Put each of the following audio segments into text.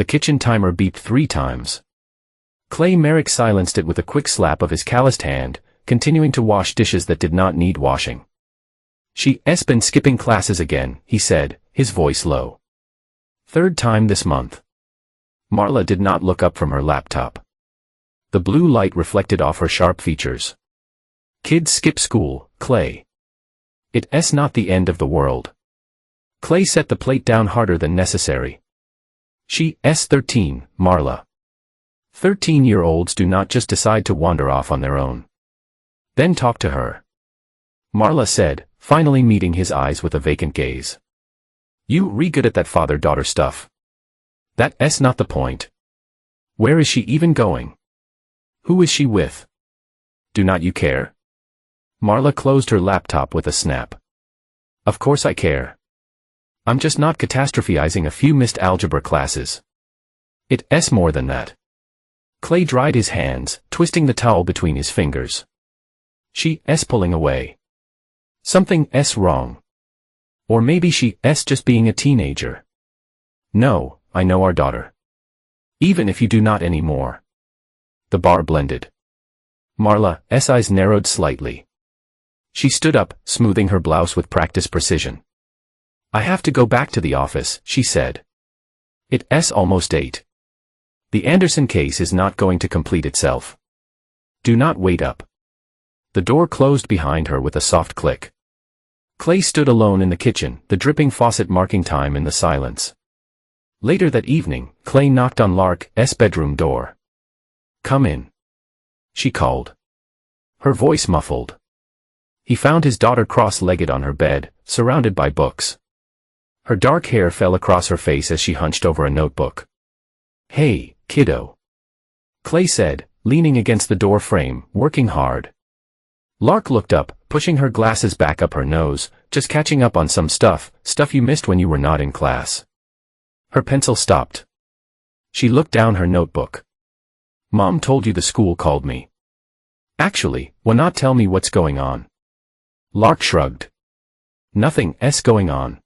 The kitchen timer beeped 3 times. Clay Merrick silenced it with a quick slap of his calloused hand, continuing to wash dishes that did not need washing. She's been skipping classes again, he said, his voice low. 3rd time this month. Marla did not look up from her laptop. The blue light reflected off her sharp features. Kids skip school, Clay. It's not the end of the world. Clay set the plate down harder than necessary. She's 13, Marla. 13-year-olds do not just decide to wander off on their own. Then talk to her. Marla said, finally meeting his eyes with a vacant gaze. You good at that father-daughter stuff. That's not the point. Where is she even going? Who is she with? Do not you care? Marla closed her laptop with a snap. Of course I care. I'm just not catastrophizing a few missed algebra classes. It's more than that. Clay dried his hands, twisting the towel between his fingers. She's pulling away. Something's wrong. Or maybe she's just being a teenager. No, I know our daughter. Even if you do not anymore. The bar blended. Marla's eyes narrowed slightly. She stood up, smoothing her blouse with practiced precision. I have to go back to the office, she said. It's almost 8. The Anderson case is not going to complete itself. Do not wait up. The door closed behind her with a soft click. Clay stood alone in the kitchen, the dripping faucet marking time in the silence. Later that evening, Clay knocked on Lark's bedroom door. Come in. She called. Her voice muffled. He found his daughter cross-legged on her bed, surrounded by books. Her dark hair fell across her face as she hunched over a notebook. Hey, kiddo. Clay said, leaning against the door frame, working hard. Lark looked up, pushing her glasses back up her nose, just catching up on some stuff you missed when you were not in class. Her pencil stopped. She looked down her notebook. Mom told you the school called me. Actually, why not tell me what's going on? Lark shrugged. Nothing's going on.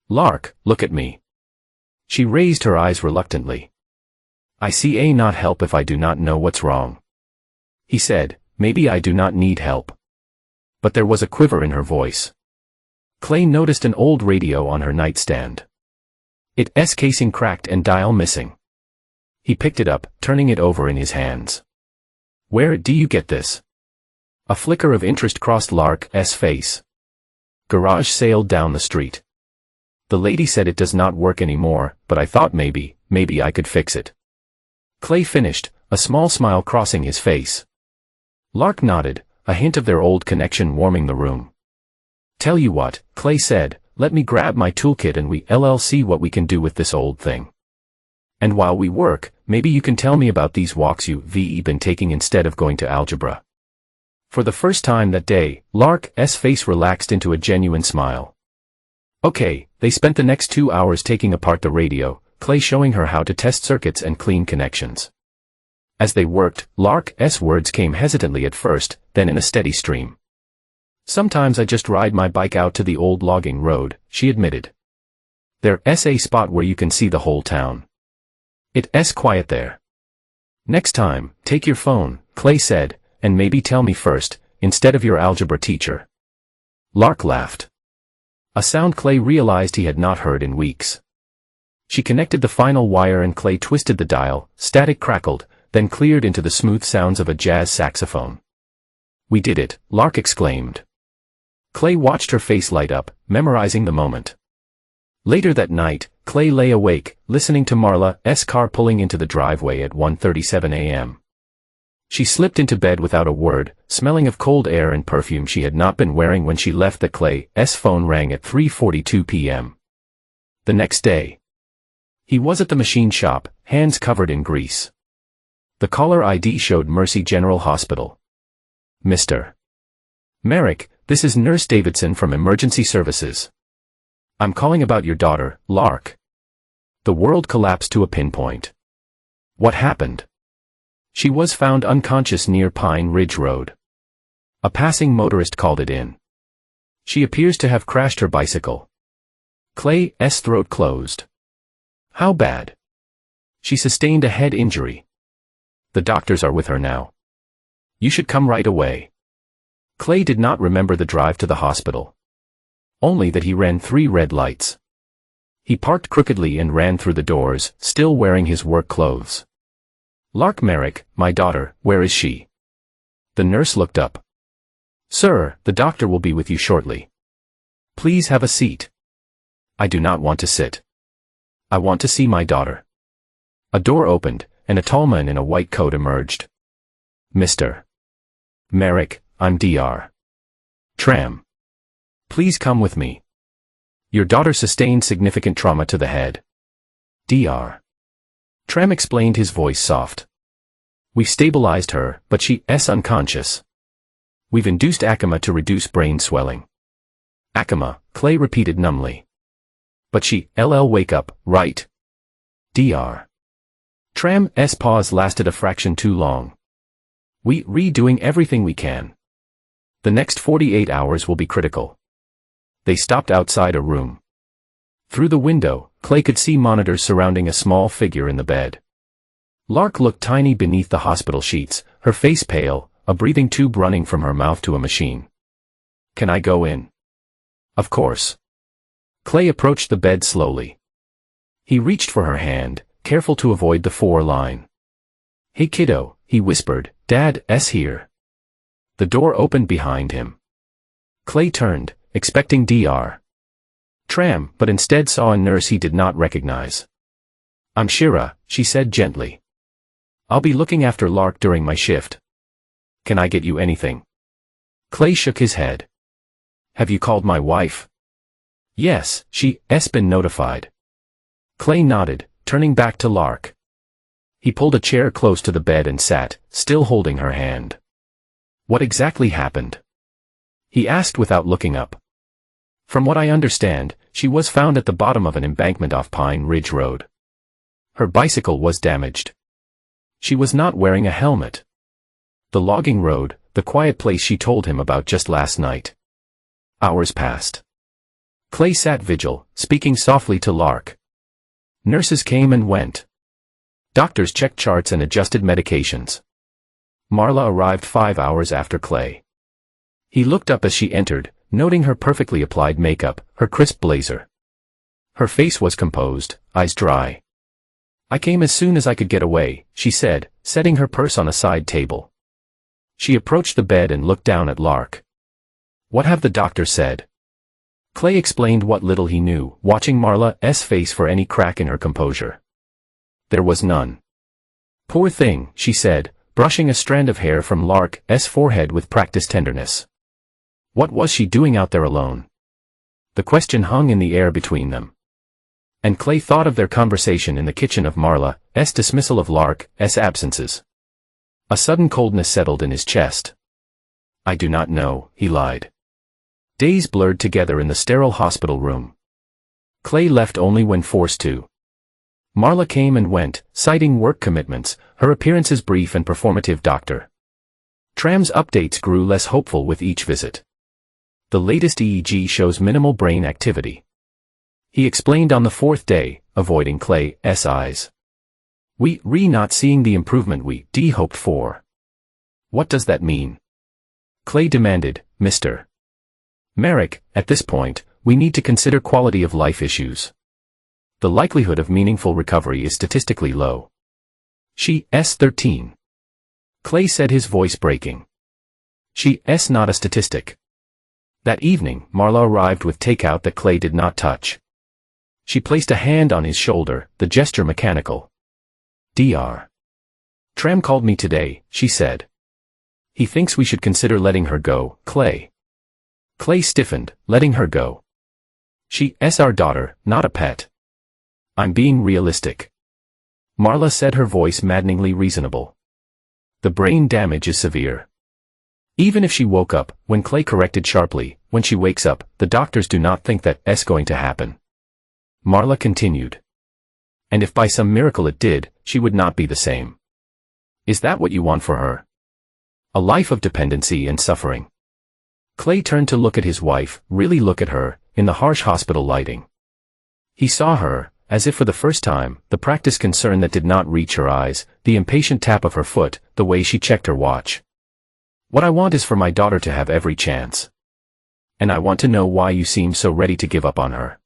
Lark, look at me. She raised her eyes reluctantly. I see not help if I do not know what's wrong. He said, maybe I do not need help. But there was a quiver in her voice. Clay noticed an old radio on her nightstand. Its casing cracked and dial missing. He picked it up, turning it over in his hands. Where do you get this? A flicker of interest crossed Lark's face. Garage sailed down the street. The lady said it does not work anymore, but I thought maybe I could fix it. Clay finished, a small smile crossing his face. Lark nodded, a hint of their old connection warming the room. Tell you what, Clay said, let me grab my toolkit and we'll see what we can do with this old thing. And while we work, maybe you can tell me about these walks you've been taking instead of going to algebra. For the first time that day, Lark's face relaxed into a genuine smile. Okay, they spent the next 2 hours taking apart the radio, Clay showing her how to test circuits and clean connections. As they worked, Lark's words came hesitantly at first, then in a steady stream. Sometimes I just ride my bike out to the old logging road, she admitted. There's a spot where you can see the whole town. It's quiet there. Next time, take your phone, Clay said, and maybe tell me first, instead of your algebra teacher. Lark laughed. A sound Clay realized he had not heard in weeks. She connected the final wire and Clay twisted the dial, static crackled, then cleared into the smooth sounds of a jazz saxophone. We did it, Lark exclaimed. Clay watched her face light up, memorizing the moment. Later that night, Clay lay awake, listening to Marla's car pulling into the driveway at 1:37 a.m. She slipped into bed without a word, smelling of cold air and perfume she had not been wearing when she left. That Clay's phone rang at 3:42 p.m. The next day. He was at the machine shop, hands covered in grease. The caller ID showed Mercy General Hospital. Mr. Merrick, this is Nurse Davidson from Emergency Services. I'm calling about your daughter, Lark. The world collapsed to a pinpoint. What happened? She was found unconscious near Pine Ridge Road. A passing motorist called it in. She appears to have crashed her bicycle. Clay's throat closed. How bad? She sustained a head injury. The doctors are with her now. You should come right away. Clay did not remember the drive to the hospital. Only that he ran 3 red lights. He parked crookedly and ran through the doors, still wearing his work clothes. Lark Merrick, my daughter, where is she? The nurse looked up. Sir, the doctor will be with you shortly. Please have a seat. I do not want to sit. I want to see my daughter. A door opened, and a tall man in a white coat emerged. Mr. Merrick, I'm Dr. Tram. Please come with me. Your daughter sustained significant trauma to the head. Dr. Tram explained, his voice soft. We've stabilized her, but she's unconscious. We've induced Acoma to reduce brain swelling. Acoma, Clay repeated numbly. But she'll wake up, right? Dr. Tram's pause lasted a fraction too long. We're doing everything we can. The next 48 hours will be critical. They stopped outside a room. Through the window, Clay could see monitors surrounding a small figure in the bed. Lark looked tiny beneath the hospital sheets, her face pale, a breathing tube running from her mouth to a machine. Can I go in? Of course. Clay approached the bed slowly. He reached for her hand, careful to avoid the 4-line. Hey kiddo, he whispered, Dad's here. The door opened behind him. Clay turned, expecting Dr. Tram, but instead saw a nurse he did not recognize. I'm Shira, she said gently. I'll be looking after Lark during my shift. Can I get you anything? Clay shook his head. Have you called my wife? Yes, she's been notified. Clay nodded, turning back to Lark. He pulled a chair close to the bed and sat, still holding her hand. What exactly happened? He asked without looking up. From what I understand, she was found at the bottom of an embankment off Pine Ridge Road. Her bicycle was damaged. She was not wearing a helmet. The logging road, the quiet place she told him about just last night. Hours passed. Clay sat vigil, speaking softly to Lark. Nurses came and went. Doctors checked charts and adjusted medications. Marla arrived 5 hours after Clay. He looked up as she entered, noting her perfectly applied makeup, her crisp blazer. Her face was composed, eyes dry. I came as soon as I could get away, she said, setting her purse on a side table. She approached the bed and looked down at Lark. What have the doctors said? Clay explained what little he knew, watching Marla's face for any crack in her composure. There was none. Poor thing, she said, brushing a strand of hair from Lark's forehead with practiced tenderness. What was she doing out there alone? The question hung in the air between them. And Clay thought of their conversation in the kitchen, of Marla's dismissal of Lark's absences. A sudden coldness settled in his chest. I do not know, he lied. Days blurred together in the sterile hospital room. Clay left only when forced to. Marla came and went, citing work commitments, her appearances brief and performative. Dr. Tram's updates grew less hopeful with each visit. The latest EEG shows minimal brain activity. He explained on the 4th day, avoiding Clay's eyes. We're not seeing the improvement we hoped for. What does that mean? Clay demanded, Mr. Merrick, at this point, we need to consider quality of life issues. The likelihood of meaningful recovery is statistically low. She's 13. Clay said, his voice breaking. She's not a statistic. That evening, Marla arrived with takeout that Clay did not touch. She placed a hand on his shoulder, the gesture mechanical. Dr. Tram called me today, she said. He thinks we should consider letting her go, Clay. Clay stiffened, letting her go. She's our daughter, not a pet. I'm being realistic. Marla said, her voice maddeningly reasonable. The brain damage is severe. Even if she woke up, when Clay corrected sharply, when she wakes up, the doctors do not think that's going to happen. Marla continued. And if by some miracle it did, she would not be the same. Is that what you want for her? A life of dependency and suffering? Clay turned to look at his wife, really look at her, in the harsh hospital lighting. He saw her, as if for the first time, the practiced concern that did not reach her eyes, the impatient tap of her foot, the way she checked her watch. What I want is for my daughter to have every chance. And I want to know why you seem so ready to give up on her.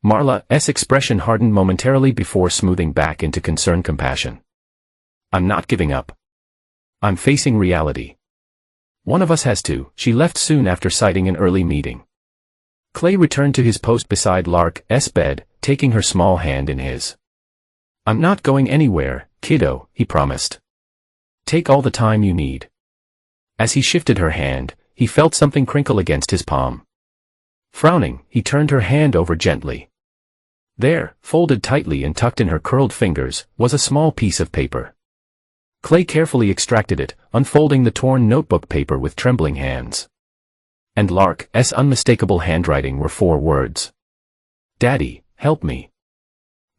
Marla's expression hardened momentarily before smoothing back into concerned compassion. I'm not giving up. I'm facing reality. One of us has to. She left soon after citing an early meeting. Clay returned to his post beside Lark's bed, taking her small hand in his. I'm not going anywhere, kiddo, he promised. Take all the time you need. As he shifted her hand, he felt something crinkle against his palm. Frowning, he turned her hand over gently. There, folded tightly and tucked in her curled fingers, was a small piece of paper. Clay carefully extracted it, unfolding the torn notebook paper with trembling hands. And Lark's unmistakable handwriting were 4 words. Daddy, help me.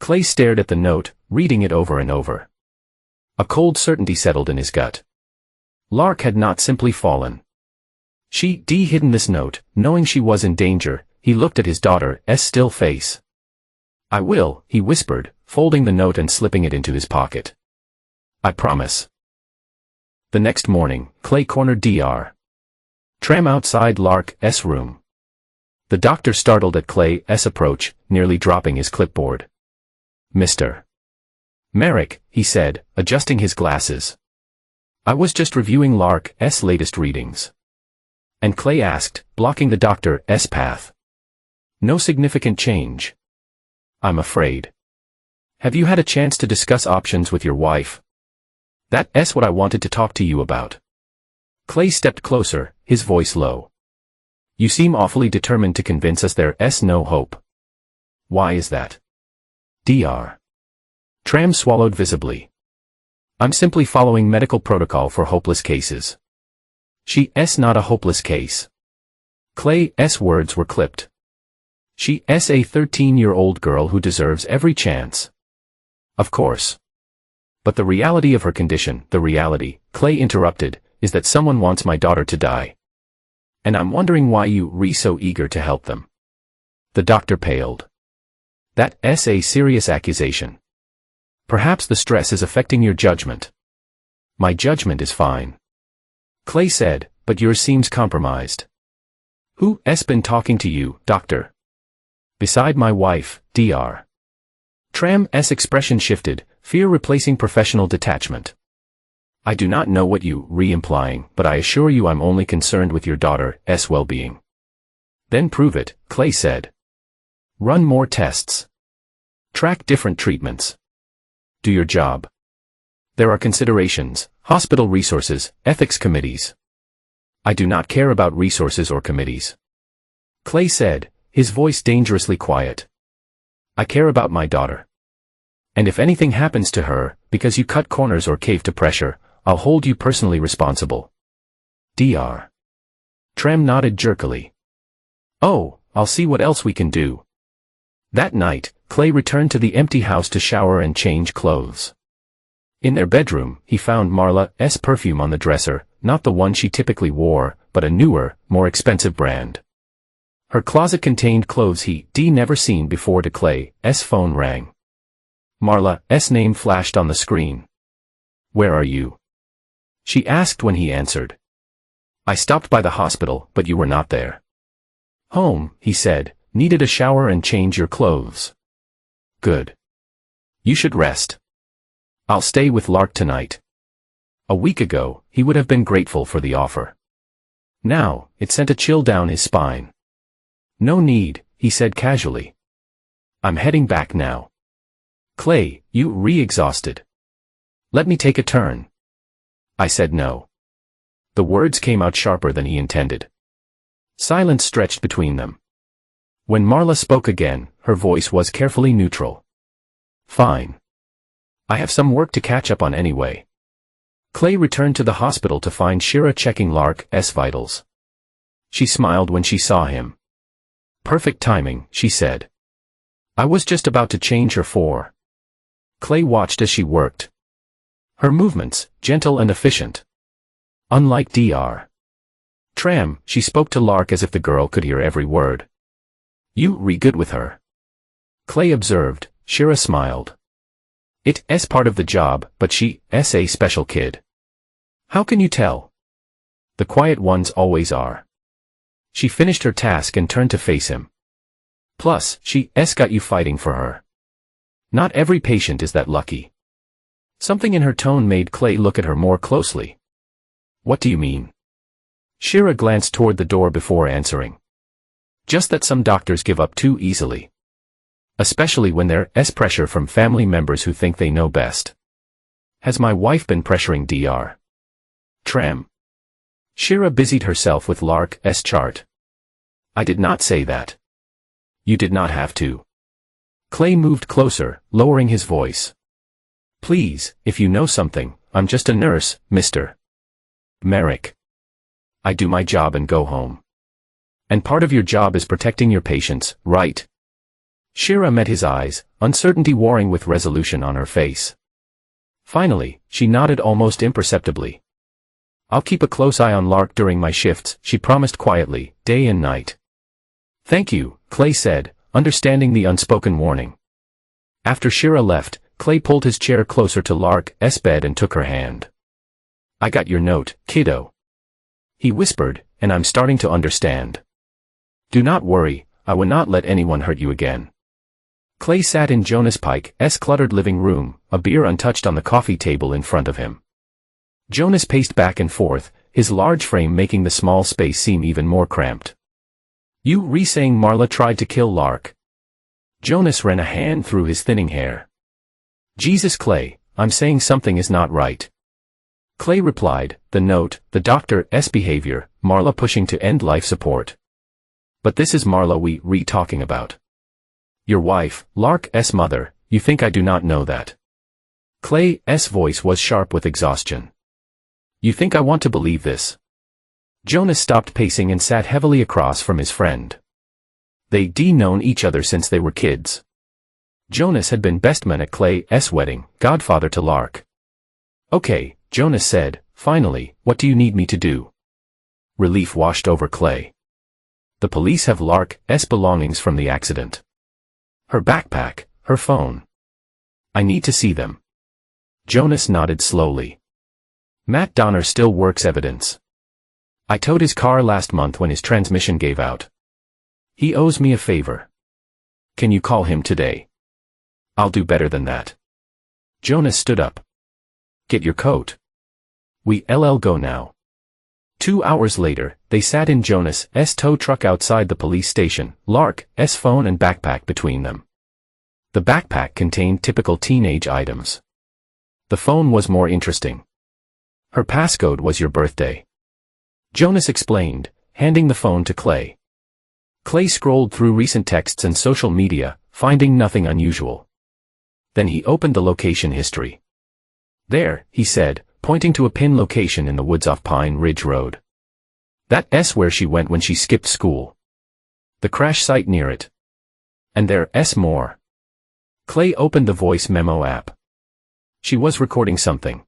Clay stared at the note, reading it over and over. A cold certainty settled in his gut. Lark had not simply fallen. She'd hidden this note, knowing she was in danger. He looked at his daughter's still face. I will, he whispered, folding the note and slipping it into his pocket. I promise. The next morning, Clay cornered Dr. Tram outside Lark's room. The doctor startled at Clay's approach, nearly dropping his clipboard. Mr. Merrick, he said, adjusting his glasses. I was just reviewing Lark's latest readings. And Clay asked, blocking the doctor's path. No significant change. I'm afraid. Have you had a chance to discuss options with your wife? That's what I wanted to talk to you about. Clay stepped closer, his voice low. You seem awfully determined to convince us there's no hope. Why is that? Dr. Tram swallowed visibly. I'm simply following medical protocol for hopeless cases. She's not a hopeless case. Clay's words were clipped. She's a 13-year-old girl who deserves every chance. Of course. But the reality of her condition, the reality, Clay interrupted, is that someone wants my daughter to die. And I'm wondering why you're so eager to help them. The doctor paled. That's a serious accusation. Perhaps the stress is affecting your judgment. My judgment is fine. Clay said, but yours seems compromised. Who's been talking to you, doctor? Beside my wife, Dr. Tram's expression shifted, fear replacing professional detachment. I do not know what you're implying, but I assure you I'm only concerned with your daughter's well-being. Then prove it, Clay said. Run more tests. Track different treatments. Do your job. There are considerations, hospital resources, ethics committees. I do not care about resources or committees. Clay said, his voice dangerously quiet. I care about my daughter. And if anything happens to her, because you cut corners or cave to pressure, I'll hold you personally responsible. Dr. Tram nodded jerkily. Oh, I'll see what else we can do. That night, Clay returned to the empty house to shower and change clothes. In their bedroom, he found Marla's perfume on the dresser, not the one she typically wore, but a newer, more expensive brand. Her closet contained clothes he'd never seen before. Clay's phone rang. Marla's name flashed on the screen. Where are you? She asked when he answered. I stopped by the hospital, but you were not there. Home, he said, needed a shower and change your clothes. Good. You should rest. I'll stay with Lark tonight. A week ago, he would have been grateful for the offer. Now, it sent a chill down his spine. No need, he said casually. I'm heading back now. Clay, you're exhausted. Let me take a turn. I said no. The words came out sharper than he intended. Silence stretched between them. When Marla spoke again, her voice was carefully neutral. Fine. I have some work to catch up on anyway. Clay returned to the hospital to find Shira checking Lark's vitals. She smiled when she saw him. Perfect timing, she said. I was just about to change her for. Clay watched as she worked. Her movements, gentle and efficient. Unlike Dr. Tram, she spoke to Lark as if the girl could hear every word. You're good with her. Clay observed, Shira smiled. It's part of the job, but she's a special kid. How can you tell? The quiet ones always are. She finished her task and turned to face him. Plus, she's got you fighting for her. Not every patient is that lucky. Something in her tone made Clay look at her more closely. What do you mean? Shira glanced toward the door before answering. Just that some doctors give up too easily. Especially when there's pressure from family members who think they know best. Has my wife been pressuring Dr. Tram? Shira busied herself with Lark's chart. I did not say that. You did not have to. Clay moved closer, lowering his voice. Please, if you know something, I'm just a nurse, Mr. Merrick. I do my job and go home. And part of your job is protecting your patients, right? Shira met his eyes, uncertainty warring with resolution on her face. Finally, she nodded almost imperceptibly. I'll keep a close eye on Lark during my shifts, she promised quietly, day and night. Thank you, Clay said, understanding the unspoken warning. After Shira left, Clay pulled his chair closer to Lark's bed and took her hand. I got your note, kiddo. He whispered, and I'm starting to understand. Do not worry, I will not let anyone hurt you again. Clay sat in Jonas Pike's cluttered living room, a beer untouched on the coffee table in front of him. Jonas paced back and forth, his large frame making the small space seem even more cramped. You re-saying Marla tried to kill Lark? Jonas ran a hand through his thinning hair. Jesus, Clay, I'm saying something is not right. Clay replied, the note, the doctor's behavior, Marla pushing to end life support. But this is Marla we talking about. Your wife, Lark's mother, you think I do not know that? Clay's voice was sharp with exhaustion. You think I want to believe this? Jonas stopped pacing and sat heavily across from his friend. They'd known each other since they were kids. Jonas had been best man at Clay's wedding, godfather to Lark. Okay, Jonas said, finally, what do you need me to do? Relief washed over Clay. The police have Lark's belongings from the accident. Her backpack, her phone. I need to see them. Jonas nodded slowly. Matt Donner still works evidence. I towed his car last month when his transmission gave out. He owes me a favor. Can you call him today? I'll do better than that. Jonas stood up. Get your coat. We'll go now. 2 hours later, they sat in Jonas's tow truck outside the police station, Lark's phone and backpack between them. The backpack contained typical teenage items. The phone was more interesting. Her passcode was your birthday. Jonas explained, handing the phone to Clay. Clay scrolled through recent texts and social media, finding nothing unusual. Then he opened the location history. There, he said, pointing to a pin location in the woods off Pine Ridge Road. That's where she went when she skipped school. The crash site near it. And there's more. Clay opened the voice memo app. She was recording something.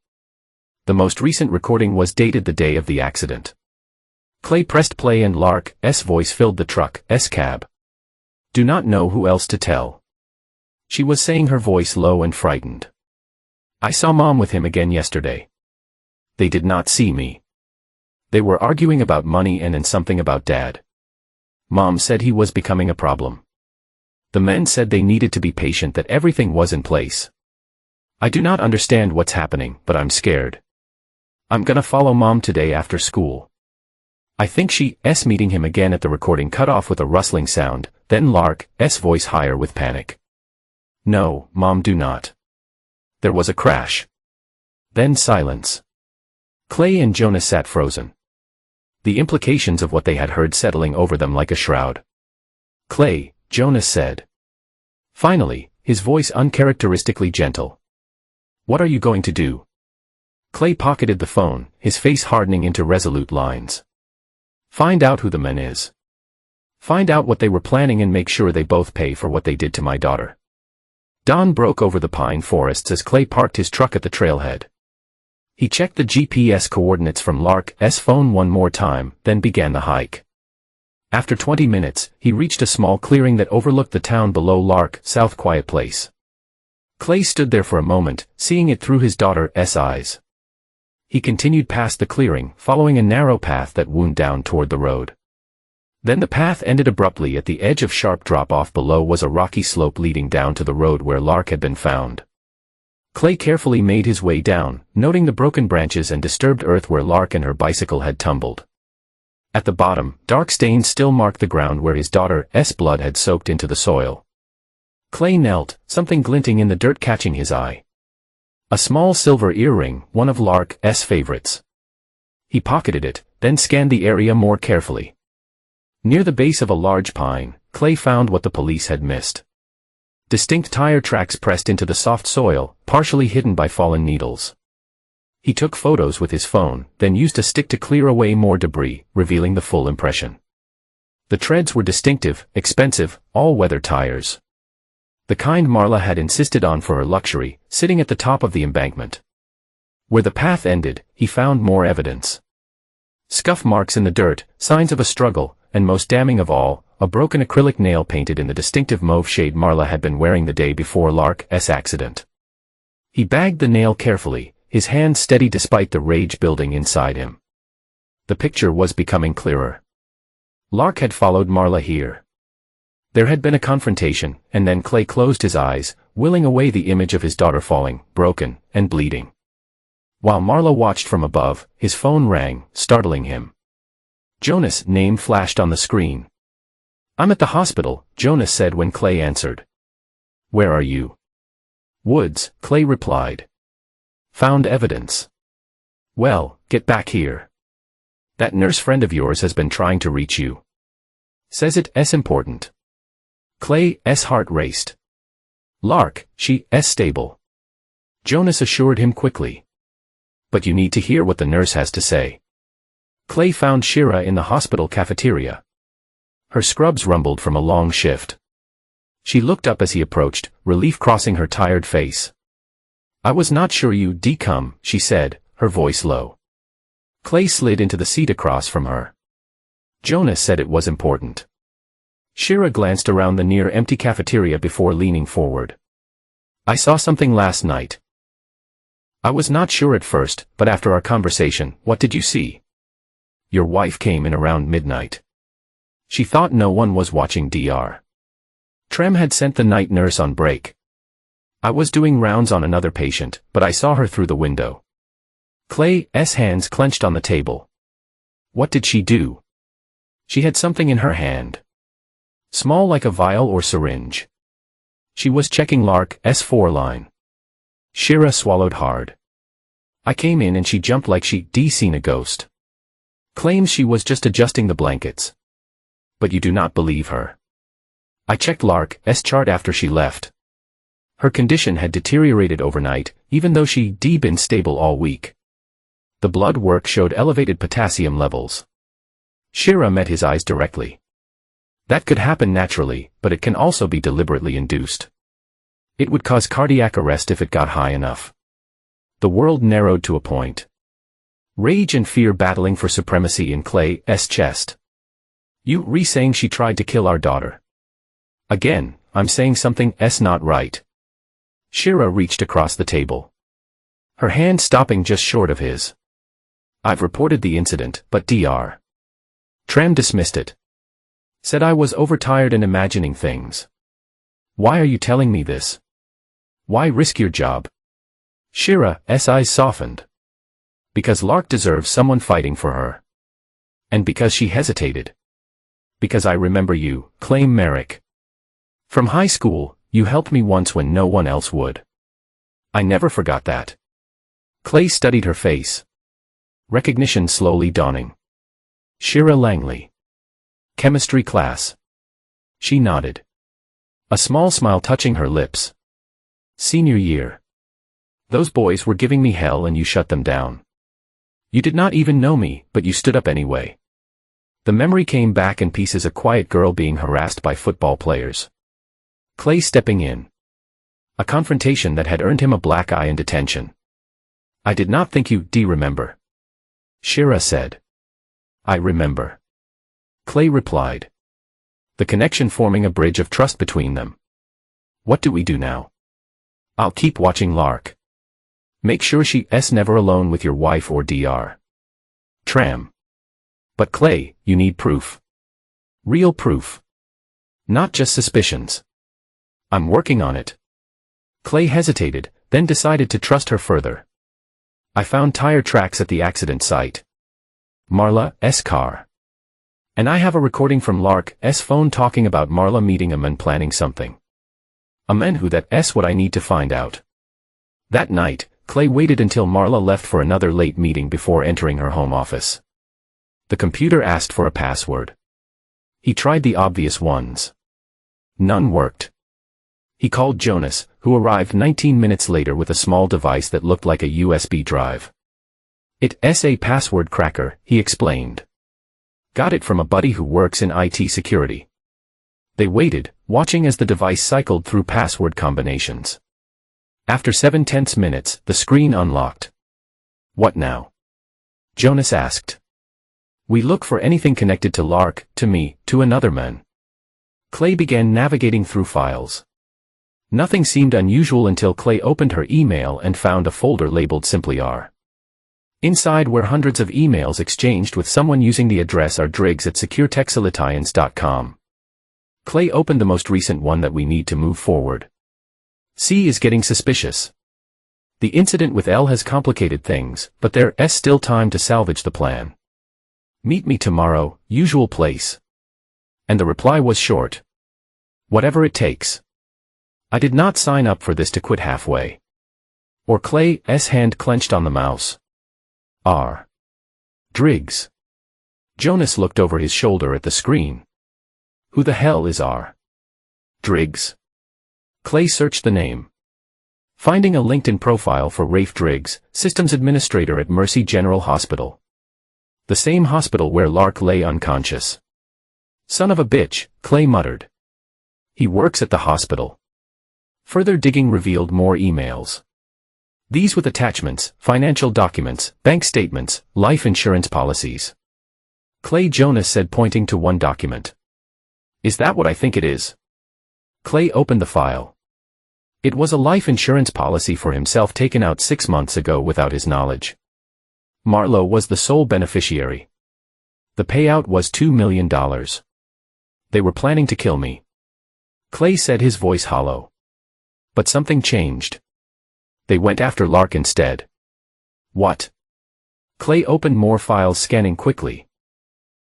The most recent recording was dated the day of the accident. Clay pressed play and Lark's voice filled the truck's cab. Do not know who else to tell. She was saying, her voice low and frightened. I saw Mom with him again yesterday. They did not see me. They were arguing about money and something about Dad. Mom said he was becoming a problem. The men said they needed to be patient, that everything was in place. I do not understand what's happening, but I'm scared. I'm gonna follow Mom today after school. I think she's meeting him again. At the recording cut off with a rustling sound, then Lark's voice higher with panic. No, Mom, do not. There was a crash. Then silence. Clay and Jonas sat frozen. The implications of what they had heard settling over them like a shroud. Clay, Jonas said. Finally, his voice uncharacteristically gentle. What are you going to do? Clay pocketed the phone, his face hardening into resolute lines. Find out who the man is. Find out what they were planning and make sure they both pay for what they did to my daughter. Dawn broke over the pine forests as Clay parked his truck at the trailhead. He checked the GPS coordinates from Lark's phone one more time, then began the hike. After 20 minutes, he reached a small clearing that overlooked the town below Lark, South Quiet Place. Clay stood there for a moment, seeing it through his daughter's eyes. He continued past the clearing, following a narrow path that wound down toward the road. Then the path ended abruptly at the edge of sharp drop-off. Below was a rocky slope leading down to the road where Lark had been found. Clay carefully made his way down, noting the broken branches and disturbed earth where Lark and her bicycle had tumbled. At the bottom, dark stains still marked the ground where his daughter's blood had soaked into the soil. Clay knelt, something glinting in the dirt catching his eye. A small silver earring, one of Lark's favorites. He pocketed it, then scanned the area more carefully. Near the base of a large pine, Clay found what the police had missed. Distinct tire tracks pressed into the soft soil, partially hidden by fallen needles. He took photos with his phone, then used a stick to clear away more debris, revealing the full impression. The treads were distinctive, expensive, all-weather tires. The kind Marla had insisted on for her luxury, sitting at the top of the embankment. Where the path ended, he found more evidence. Scuff marks in the dirt, signs of a struggle, and most damning of all, a broken acrylic nail painted in the distinctive mauve shade Marla had been wearing the day before Lark's accident. He bagged the nail carefully, his hand steady despite the rage building inside him. The picture was becoming clearer. Lark had followed Marla here. There had been a confrontation, and then Clay closed his eyes, willing away the image of his daughter falling, broken, and bleeding. While Marla watched from above, his phone rang, startling him. Jonas' name flashed on the screen. "I'm at the hospital," Jonas said when Clay answered. "Where are you?" "Woods," Clay replied. "Found evidence." "Well, get back here. That nurse friend of yours has been trying to reach you. Says it's important." Clay's heart raced. "Lark, she's stable," Jonas assured him quickly. "But you need to hear what the nurse has to say." Clay found Shira in the hospital cafeteria. Her scrubs rumbled from a long shift. She looked up as he approached, relief crossing her tired face. "I was not sure you'd come," she said, her voice low. Clay slid into the seat across from her. Jonas said it was important. Shira glanced around the near-empty cafeteria before leaning forward. "I saw something last night." "I was not sure at first, but after our conversation, what did you see?" "Your wife came in around midnight. She thought no one was watching Dr. Trem had sent the night nurse on break. I was doing rounds on another patient, but I saw her through the window." Clay's hands clenched on the table. "What did she do?" "She had something in her hand. Small like a vial or syringe. She was checking Lark's foreline." Shira swallowed hard. "I came in and she jumped like she'd seen a ghost. Claims she was just adjusting the blankets. But you do not believe her. I checked Lark's chart after she left. Her condition had deteriorated overnight, even though she'd been stable all week. The blood work showed elevated potassium levels." Shira met his eyes directly. "That could happen naturally, but it can also be deliberately induced. It would cause cardiac arrest if it got high enough." The world narrowed to a point. Rage and fear battling for supremacy in Clay's chest. "You re-saying she tried to kill our daughter?" "Again, I'm saying something's not right." Shira reached across the table. Her hand stopping just short of his. "I've reported the incident, but Dr. Trem dismissed it. Said I was overtired and imagining things. Why are you telling me this? Why risk your job?" Shira's eyes softened. "Because Lark deserves someone fighting for her. And because she hesitated. Because I remember you, Clay Merrick. From high school, you helped me once when no one else would. I never forgot that." Clay studied her face. Recognition slowly dawning. "Shira Langley. Chemistry class." She nodded. A small smile touching her lips. "Senior year. Those boys were giving me hell and you shut them down. You did not even know me, but you stood up anyway." The memory came back in pieces, a quiet girl being harassed by football players. Clay stepping in. A confrontation that had earned him a black eye and detention. "I did not think you'd remember." Shira said. "I remember." Clay replied. The connection forming a bridge of trust between them. "What do we do now?" I'll keep watching Lark. Make sure she's never alone with your wife or Dr. Tram. But Clay, you need proof. Real proof. Not just suspicions. I'm working on it. Clay hesitated, then decided to trust her further. I found tire tracks at the accident site. Marla's car. And I have a recording from Lark's phone talking about Marla meeting a man planning something. A man who that's what I need to find out. That night, Clay waited until Marla left for another late meeting before entering her home office. The computer asked for a password. He tried the obvious ones. None worked. He called Jonas, who arrived 19 minutes later with a small device that looked like a USB drive. It's a password cracker, he explained. Got it from a buddy who works in IT security. They waited, watching as the device cycled through password combinations. After 7 tense minutes, the screen unlocked. What now? Jonas asked. We look for anything connected to Lark, to me, to another man. Clay began navigating through files. Nothing seemed unusual until Clay opened her email and found a folder labeled simply R. Inside were hundreds of emails exchanged with someone using the address rdriggs@securetexalliance.com. Clay opened the most recent one that we need to move forward. C is getting suspicious. The incident with L has complicated things, but there's still time to salvage the plan. Meet me tomorrow, usual place. And the reply was short. Whatever it takes. I did not sign up for this to quit halfway. Or Clay's hand clenched on the mouse. R. Driggs. Jonas looked over his shoulder at the screen. Who the hell is R. Driggs? Clay searched the name. Finding a LinkedIn profile for Rafe Driggs, systems administrator at Mercy General Hospital. The same hospital where Lark lay unconscious. Son of a bitch, Clay muttered. He works at the hospital. Further digging revealed more emails. These with attachments, financial documents, bank statements, life insurance policies. Clay, Jonas said, pointing to one document. Is that what I think it is? Clay opened the file. It was a life insurance policy for himself taken out 6 months ago without his knowledge. Marlo was the sole beneficiary. The payout was $2 million. They were planning to kill me. Clay said, his voice hollow. But something changed. They went after Lark instead. What? Clay opened more files, scanning quickly.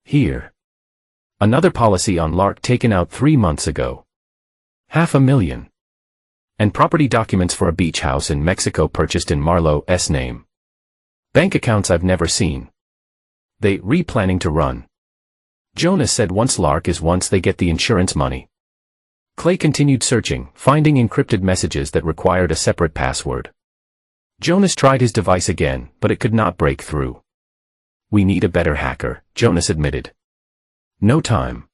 Here. Another policy on Lark taken out 3 months ago. $500,000. And property documents for a beach house in Mexico purchased in Marlo's name. Bank accounts I've never seen. They planning to run. Jonas said once they get the insurance money. Clay continued searching, finding encrypted messages that required a separate password. Jonas tried his device again, but it could not break through. We need a better hacker, Jonas admitted. No time.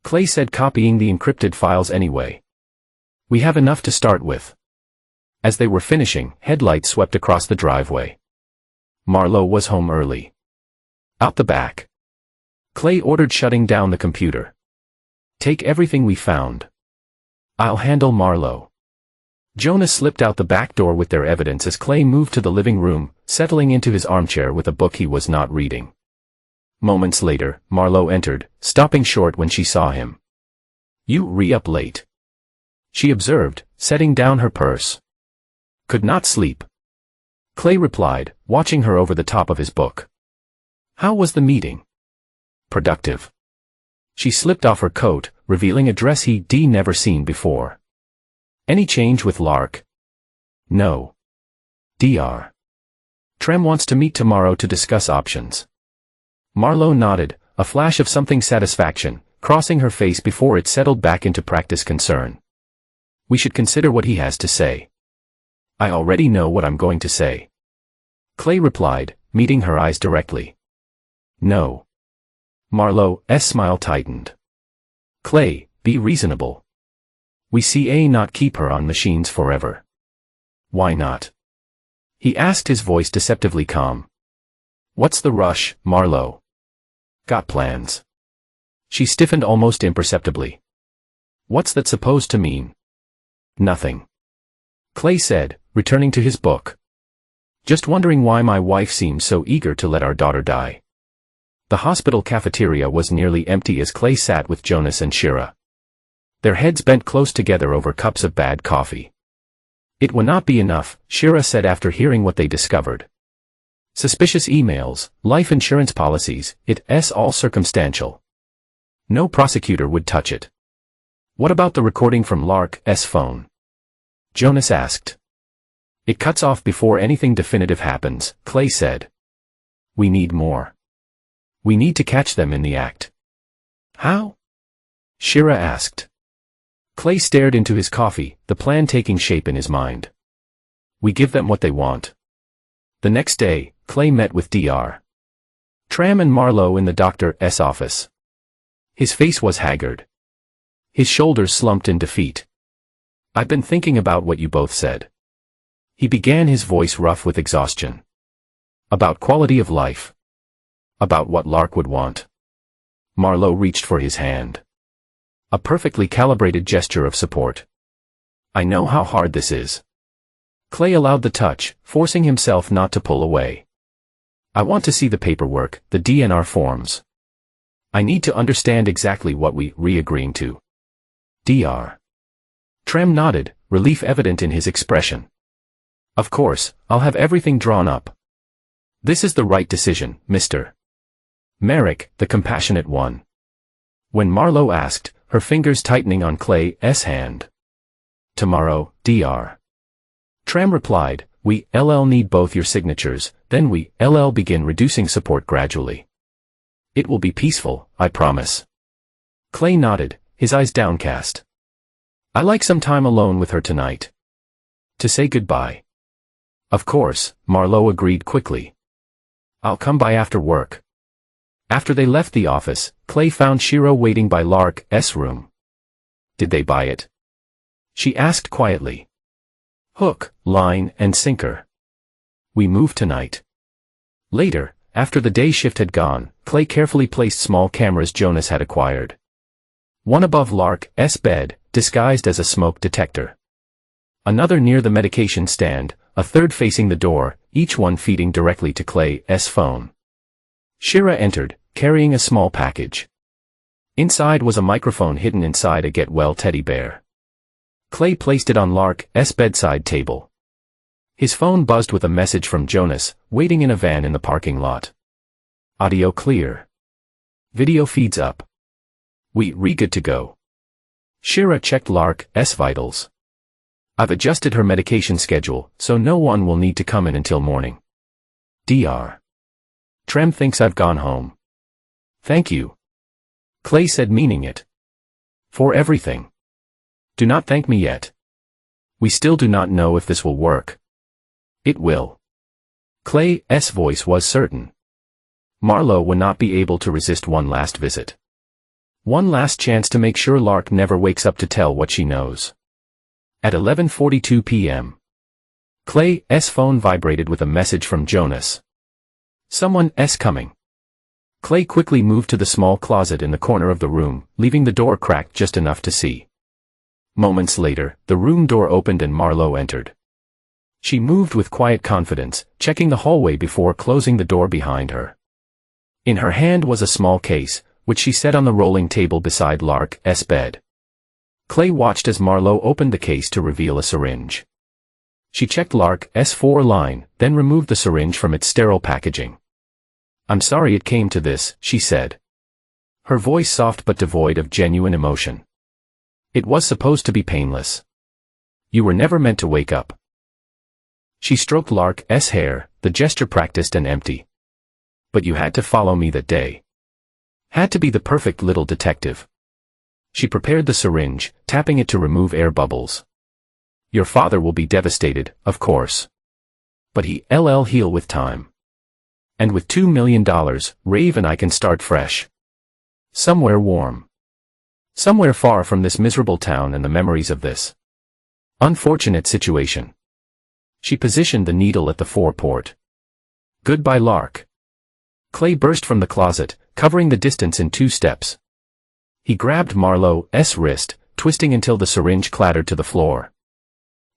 Clay said, copying the encrypted files anyway. We have enough to start with. As they were finishing, headlights swept across the driveway. Marlo was home early. Out the back. Clay ordered, shutting down the computer. Take everything we found. I'll handle Marlo. Jonas slipped out the back door with their evidence as Clay moved to the living room, settling into his armchair with a book he was not reading. Moments later, Marlo entered, stopping short when she saw him. You re-up late? She observed, setting down her purse. Could not sleep. Clay replied, watching her over the top of his book. How was the meeting? Productive. She slipped off her coat, revealing a dress he'd never seen before. Any change with Lark? No. Dr. Trem wants to meet tomorrow to discuss options. Marlo nodded, a flash of something satisfaction, crossing her face before it settled back into practice concern. We should consider what he has to say. I already know what I'm going to say. Clay replied, meeting her eyes directly. No. Marlo's smile tightened. Clay, be reasonable. We not keep her on machines forever. Why not? He asked, his voice deceptively calm. What's the rush, Marlo? Got plans. She stiffened almost imperceptibly. What's that supposed to mean? Nothing. Clay said, returning to his book. Just wondering why my wife seems so eager to let our daughter die. The hospital cafeteria was nearly empty as Clay sat with Jonas and Shira. Their heads bent close together over cups of bad coffee. It would not be enough, Shira said after hearing what they discovered. Suspicious emails, life insurance policies, it's all circumstantial. No prosecutor would touch it. What about the recording from Lark's phone? Jonas asked. It cuts off before anything definitive happens, Clay said. We need more. We need to catch them in the act. How? Shira asked. Clay stared into his coffee, the plan taking shape in his mind. We give them what they want. The next day, Clay met with Dr. Tram and Marlowe in the doctor's office. His face was haggard. His shoulders slumped in defeat. I've been thinking about what you both said. He began, his voice rough with exhaustion. About quality of life. About what Lark would want. Marlowe reached for his hand. A perfectly calibrated gesture of support. I know how hard this is. Clay allowed the touch, forcing himself not to pull away. I want to see the paperwork, the DNR forms. I need to understand exactly what we re-agreeing to. Dr. Trem nodded, relief evident in his expression. Of course, I'll have everything drawn up. This is the right decision, Mr. Merrick, the compassionate one. When Marlowe asked, her fingers tightening on Clay's hand. Tomorrow, Dr. Trem replied, we'll need both your signatures, then we'll begin reducing support gradually. It will be peaceful, I promise. Clay nodded, his eyes downcast. I like some time alone with her tonight. To say goodbye. Of course, Marlowe agreed quickly. I'll come by after work. After they left the office, Clay found Shira waiting by Lark's room. Did they buy it? She asked quietly. Hook, line, and sinker. We move tonight. Later, after the day shift had gone, Clay carefully placed small cameras Jonas had acquired. One above Lark's bed, disguised as a smoke detector. Another near the medication stand, a third facing the door, each one feeding directly to Clay's phone. Shira entered, carrying a small package. Inside was a microphone hidden inside a get-well teddy bear. Clay placed it on Lark's bedside table. His phone buzzed with a message from Jonas, waiting in a van in the parking lot. Audio clear. Video feeds up. We good to go. Shira checked Lark's vitals. I've adjusted her medication schedule, so no one will need to come in until morning. Dr. Trem thinks I've gone home. Thank you. Clay said, meaning it. For everything. Do not thank me yet. We still do not know if this will work. It will. Clay's voice was certain. Marlowe would not be able to resist one last visit. One last chance to make sure Lark never wakes up to tell what she knows. At 11:42 p.m. Clay's phone vibrated with a message from Jonas. Someone's coming. Clay quickly moved to the small closet in the corner of the room, leaving the door cracked just enough to see. Moments later, the room door opened and Marlowe entered. She moved with quiet confidence, checking the hallway before closing the door behind her. In her hand was a small case, which she set on the rolling table beside Lark's bed. Clay watched as Marlowe opened the case to reveal a syringe. She checked Lark's 4-line, then removed the syringe from its sterile packaging. I'm sorry it came to this, she said. Her voice soft but devoid of genuine emotion. It was supposed to be painless. You were never meant to wake up. She stroked Lark's hair, the gesture practiced and empty. But you had to follow me that day. Had to be the perfect little detective. She prepared the syringe, tapping it to remove air bubbles. Your father will be devastated, of course. But he'll heal with time. And with $2 million, Rave and I can start fresh. Somewhere warm. Somewhere far from this miserable town and the memories of this unfortunate situation. She positioned the needle at the foreport. Goodbye, Lark. Clay burst from the closet, covering the distance in 2 steps. He grabbed Marlowe's wrist, twisting until the syringe clattered to the floor.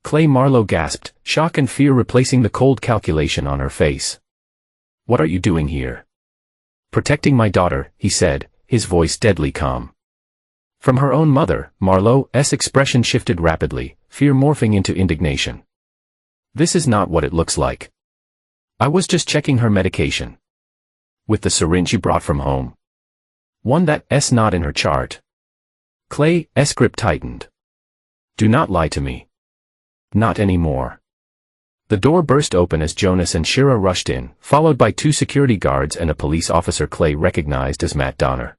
Clay Marlowe gasped, shock and fear replacing the cold calculation on her face. What are you doing here? Protecting my daughter, he said, his voice deadly calm. From her own mother, Marlowe's expression shifted rapidly, fear morphing into indignation. This is not what it looks like. I was just checking her medication. With the syringe you brought from home. One that's not in her chart. Clay's grip tightened. Do not lie to me. Not anymore. The door burst open as Jonas and Shira rushed in, followed by 2 security guards and a police officer Clay recognized as Matt Donner.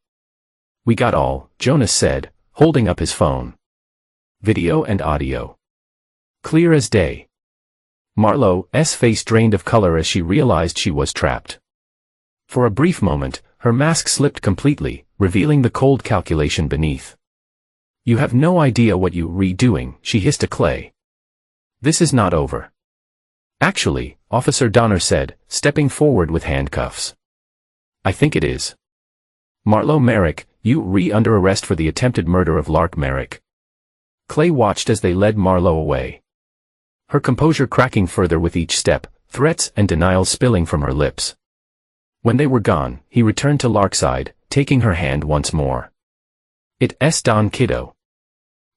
We got all, Jonas said, holding up his phone. Video and audio. Clear as day. Marlowe's face drained of color as she realized she was trapped. For a brief moment, her mask slipped completely, revealing the cold calculation beneath. You have no idea what you're doing, she hissed to Clay. This is not over. Actually, Officer Donner said, stepping forward with handcuffs. I think it is. Marlowe Merrick, you're under arrest for the attempted murder of Lark Merrick. Clay watched as they led Marlowe away. Her composure cracking further with each step, threats and denials spilling from her lips. When they were gone, he returned to Lark's side, taking her hand once more. It's done, kiddo.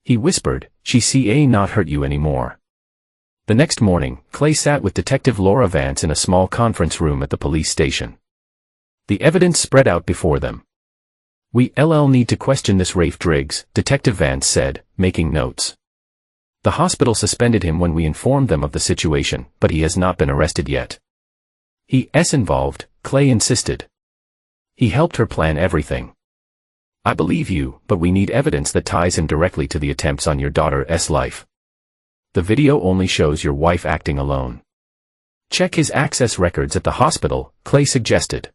He whispered, she not hurt you anymore. The next morning, Clay sat with Detective Laura Vance in a small conference room at the police station. The evidence spread out before them. We'll need to question this Rafe Driggs, Detective Vance said, making notes. The hospital suspended him when we informed them of the situation, but he has not been arrested yet. He's involved, Clay insisted. He helped her plan everything. I believe you, but we need evidence that ties him directly to the attempts on your daughter's life. The video only shows your wife acting alone. Check his access records at the hospital, Clay suggested.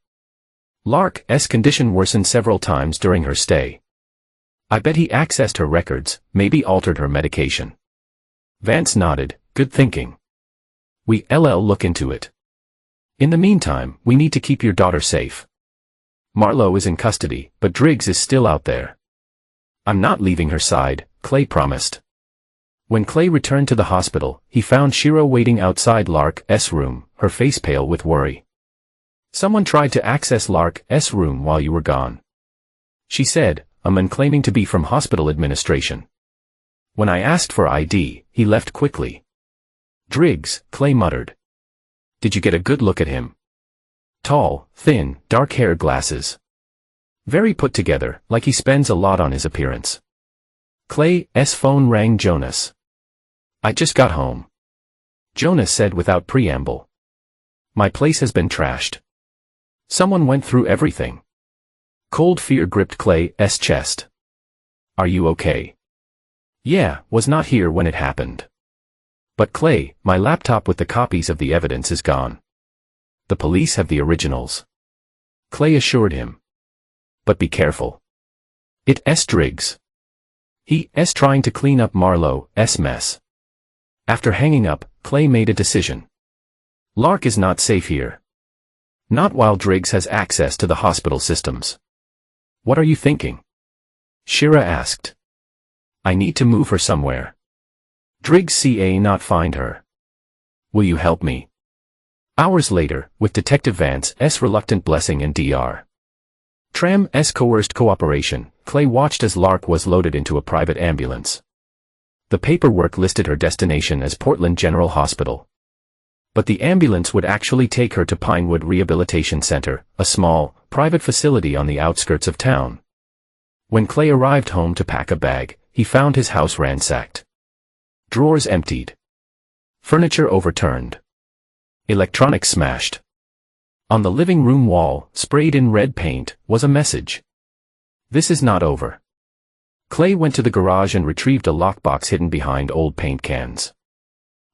Lark's condition worsened several times during her stay. I bet he accessed her records, maybe altered her medication. Vance nodded, good thinking. We'll look into it. In the meantime, we need to keep your daughter safe. Marlowe is in custody, but Driggs is still out there. I'm not leaving her side, Clay promised. When Clay returned to the hospital, he found Shira waiting outside Lark's room, her face pale with worry. Someone tried to access Lark's room while you were gone. She said, a man claiming to be from hospital administration. When I asked for ID, he left quickly. Driggs, Clay muttered. Did you get a good look at him? Tall, thin, dark-haired glasses. Very put together, like he spends a lot on his appearance. Clay's phone rang. Jonas. I just got home. Jonas said without preamble. My place has been trashed. Someone went through everything. Cold fear gripped Clay's chest. Are you okay? Yeah, was not here when it happened. But Clay, my laptop with the copies of the evidence is gone. The police have the originals. Clay assured him. But be careful. It's Driggs. He's trying to clean up Marlowe's mess. After hanging up, Clay made a decision. Lark is not safe here. Not while Driggs has access to the hospital systems. What are you thinking? Shira asked. I need to move her somewhere. Driggs not find her. Will you help me? Hours later, with Detective Vance's reluctant blessing and Dr. Tram's coerced cooperation, Clay watched as Lark was loaded into a private ambulance. The paperwork listed her destination as Portland General Hospital. But the ambulance would actually take her to Pinewood Rehabilitation Center, a small, private facility on the outskirts of town. When Clay arrived home to pack a bag, he found his house ransacked. Drawers emptied. Furniture overturned. Electronics smashed. On the living room wall, sprayed in red paint, was a message. This is not over. Clay went to the garage and retrieved a lockbox hidden behind old paint cans.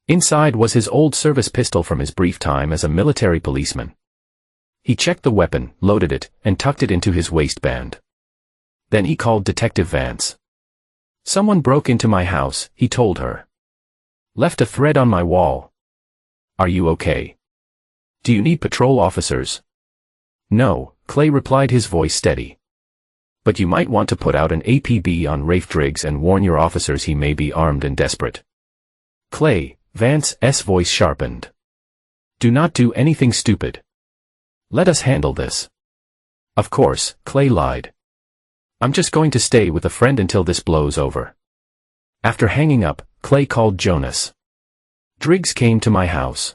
Inside was his old service pistol from his brief time as a military policeman. He checked the weapon, loaded it, and tucked it into his waistband. Then he called Detective Vance. Someone broke into my house, he told her. Left a thread on my wall. Are you okay? Do you need patrol officers? No, Clay replied, his voice steady. But you might want to put out an APB on Rafe Driggs and warn your officers he may be armed and desperate. Clay, Vance's voice sharpened. Do not do anything stupid. Let us handle this. Of course, Clay lied. I'm just going to stay with a friend until this blows over. After hanging up, Clay called Jonas. Driggs came to my house.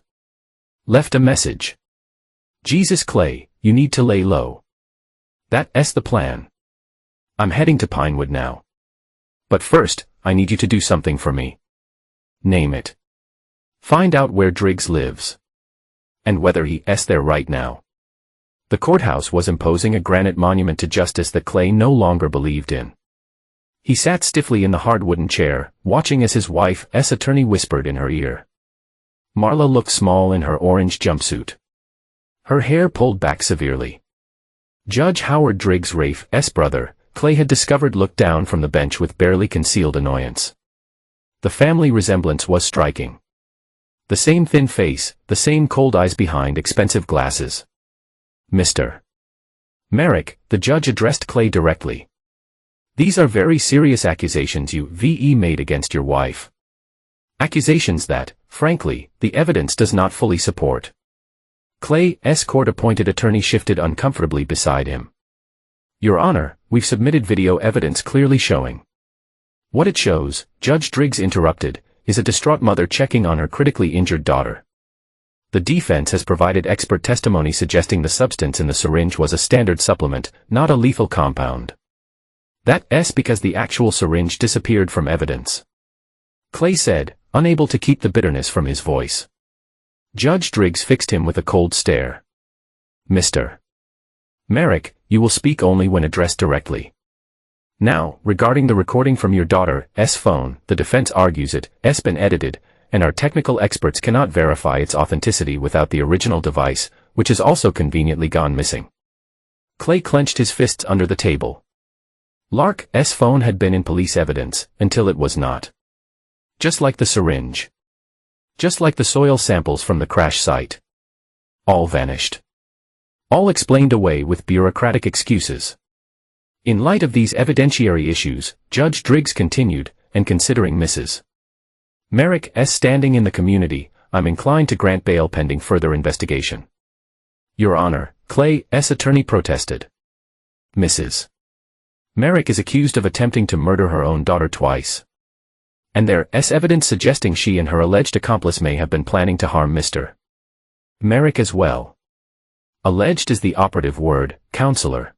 Left a message. Jesus Clay, you need to lay low. That's the plan. I'm heading to Pinewood now. But first, I need you to do something for me. Name it. Find out where Driggs lives. And whether he's there right now. The courthouse was imposing a granite monument to justice that Clay no longer believed in. He sat stiffly in the hard wooden chair, watching as his wife's attorney whispered in her ear. Marla looked small in her orange jumpsuit. Her hair pulled back severely. Judge Howard Driggs, Rafe's brother, Clay had discovered, looked down from the bench with barely concealed annoyance. The family resemblance was striking. The same thin face, the same cold eyes behind expensive glasses. Mr. Merrick, the judge addressed Clay directly. These are very serious accusations you made against your wife. Accusations that, frankly, the evidence does not fully support. Clay's court-appointed attorney shifted uncomfortably beside him. Your Honor, we've submitted video evidence clearly showing. What it shows, Judge Driggs interrupted, is a distraught mother checking on her critically injured daughter. The defense has provided expert testimony suggesting the substance in the syringe was a standard supplement, not a lethal compound. That's because the actual syringe disappeared from evidence. Clay said, unable to keep the bitterness from his voice. Judge Driggs fixed him with a cold stare. Mr. Merrick, you will speak only when addressed directly. Now, regarding the recording from your daughter's phone, the defense argues it's been edited, and our technical experts cannot verify its authenticity without the original device, which has also conveniently gone missing. Clay clenched his fists under the table. Lark's phone had been in police evidence, until it was not. Just like the syringe. Just like the soil samples from the crash site. All vanished. All explained away with bureaucratic excuses. In light of these evidentiary issues, Judge Driggs continued, and considering Mrs. Merrick's standing in the community, I'm inclined to grant bail pending further investigation. Your Honor, Clay's attorney protested. Mrs. Merrick is accused of attempting to murder her own daughter twice. And there's evidence suggesting she and her alleged accomplice may have been planning to harm Mr. Merrick as well. Alleged is the operative word, counselor.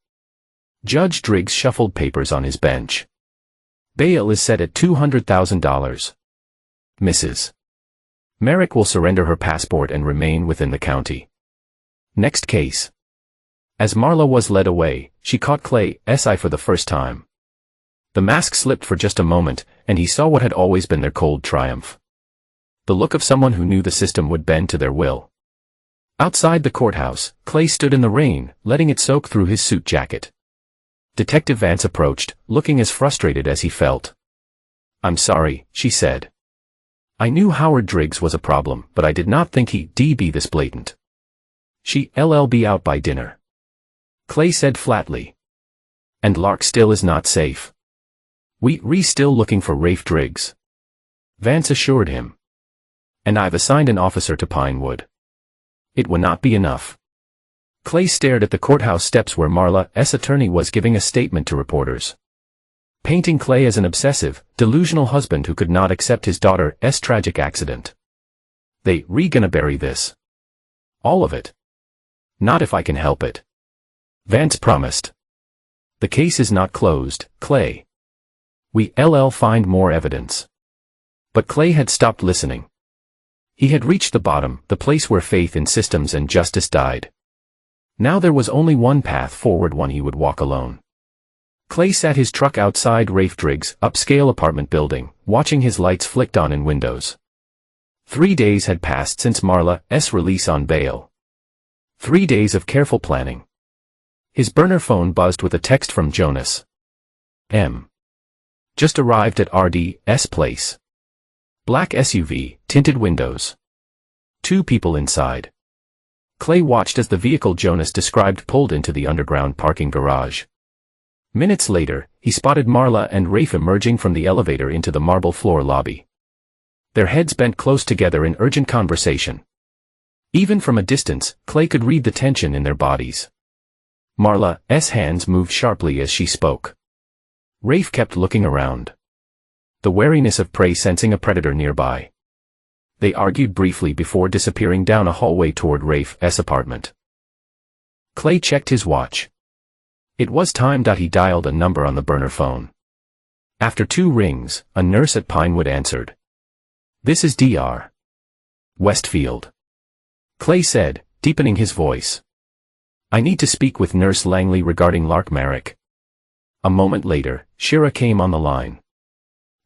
Judge Driggs shuffled papers on his bench. Bail is set at $200,000. Mrs. Merrick will surrender her passport and remain within the county. Next case. As Marla was led away, she caught Clay's eye for the first time. The mask slipped for just a moment, and he saw what had always been their cold triumph. The look of someone who knew the system would bend to their will. Outside the courthouse, Clay stood in the rain, letting it soak through his suit jacket. Detective Vance approached, looking as frustrated as he felt. I'm sorry, she said. I knew Howard Driggs was a problem, but I did not think he'd be this blatant. She'll be out by dinner. Clay said flatly. And Lark still is not safe. We're still looking for Rafe Driggs. Vance assured him. And I've assigned an officer to Pinewood. It would not be enough. Clay stared at the courthouse steps where Marla's attorney was giving a statement to reporters. Painting Clay as an obsessive, delusional husband who could not accept his daughter's tragic accident. They're gonna bury this. All of it. Not if I can help it. Vance promised. The case is not closed, Clay. We'll find more evidence. But Clay had stopped listening. He had reached the bottom, the place where faith in systems and justice died. Now there was only one path forward, one he would walk alone. Clay sat his truck outside Rafe Driggs' upscale apartment building, watching his lights flicked on in windows. 3 days had passed since Marla's release on bail. 3 days of careful planning. His burner phone buzzed with a text from Jonas. Just arrived at RD's place. Black SUV, tinted windows. 2 people inside. Clay watched as the vehicle Jonas described pulled into the underground parking garage. Minutes later, he spotted Marla and Rafe emerging from the elevator into the marble floor lobby. their heads bent close together in urgent conversation. Even from a distance, Clay could read the tension in their bodies. Marla's hands moved sharply as she spoke. Rafe kept looking around, the wariness of prey sensing a predator nearby. They argued briefly before disappearing down a hallway toward Rafe's apartment. Clay checked his watch. It was time. He dialed a number on the burner phone. After 2 rings, a nurse at Pinewood answered. "This is Dr. Westfield," Clay said, deepening his voice. "I need to speak with Nurse Langley regarding Lark Merrick." A moment later, Shira came on the line.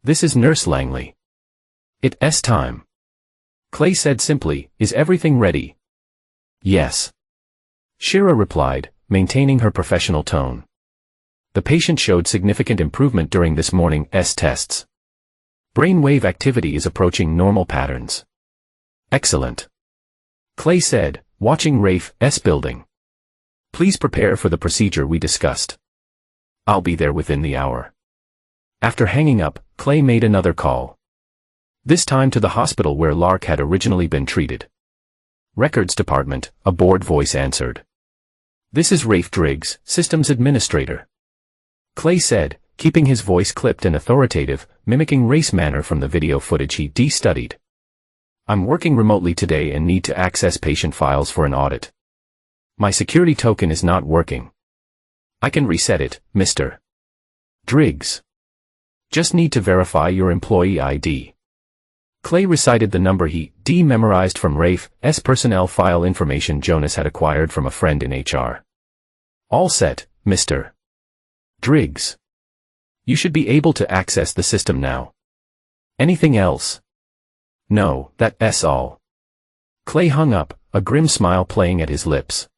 "This is Nurse Langley. It's time," Clay said simply. "Is everything ready?" "Yes," Shira replied, maintaining her professional tone. The patient showed significant improvement during this morning's tests. Brainwave activity is approaching normal patterns. "Excellent," Clay said, watching Rafe's building. "Please prepare for the procedure we discussed. I'll be there within the hour." After hanging up, Clay made another call. This time to the hospital where Lark had originally been treated. "Records Department," a bored voice answered. "This is Rafe Driggs, Systems Administrator," Clay said, keeping his voice clipped and authoritative, mimicking Rafe's manner from the video footage he studied. "I'm working remotely today and need to access patient files for an audit. My security token is not working. I can reset it, Mr. Driggs. Just need to verify your employee ID." Clay recited the number he memorized from Rafe's personnel file information Jonas had acquired from a friend in HR. "All set, Mr. Driggs. You should be able to access the system now. Anything else?" "No, that's all." Clay hung up, a grim smile playing at his lips.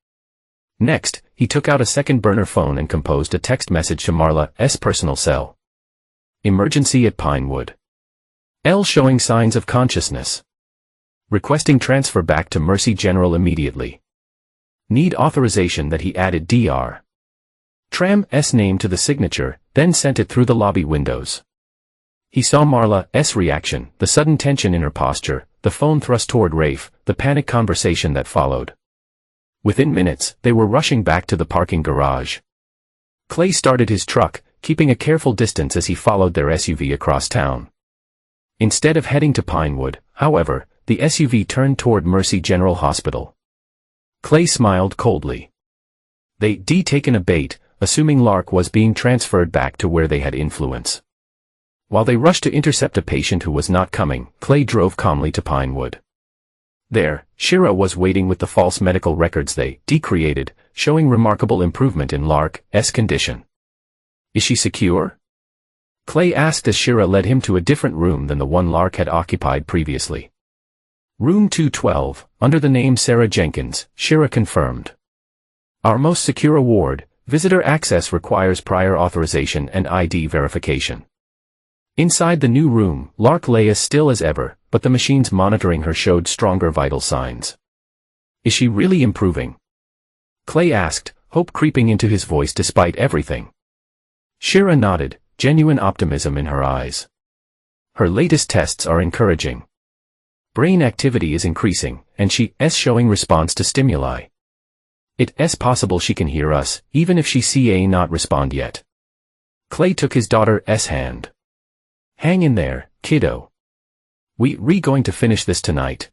Next, he took out a second burner phone and composed a text message to Marla's personal cell. "Emergency at Pinewood. L showing signs of consciousness. Requesting transfer back to Mercy General immediately. Need authorization." That he added Dr. Tram's name to the signature, then sent it through the lobby windows. He saw Marla's reaction, the sudden tension in her posture, the phone thrust toward Rafe, the panic conversation that followed. Within minutes, they were rushing back to the parking garage. Clay started his truck, keeping a careful distance as he followed their SUV across town. Instead of heading to Pinewood, however, the SUV turned toward Mercy General Hospital. Clay smiled coldly. They'd taken a bait, assuming Lark was being transferred back to where they had influence. While they rushed to intercept a patient who was not coming, Clay drove calmly to Pinewood. There, Shira was waiting with the false medical records they created, showing remarkable improvement in Lark's condition. "Is she secure?" Clay asked as Shira led him to a different room than the one Lark had occupied previously. "Room 212, under the name Sarah Jenkins," Shira confirmed. "Our most secure ward. Visitor access requires prior authorization and ID verification." Inside the new room, Lark lay as still as ever, but the machines monitoring her showed stronger vital signs. "Is she really improving?" Clay asked, hope creeping into his voice despite everything. Shira nodded, genuine optimism in her eyes. "Her latest tests are encouraging. Brain activity is increasing, and she's showing response to stimuli. It's possible she can hear us, even if she can not respond yet." Clay took his daughter's hand. "Hang in there, kiddo. We're going to finish this tonight."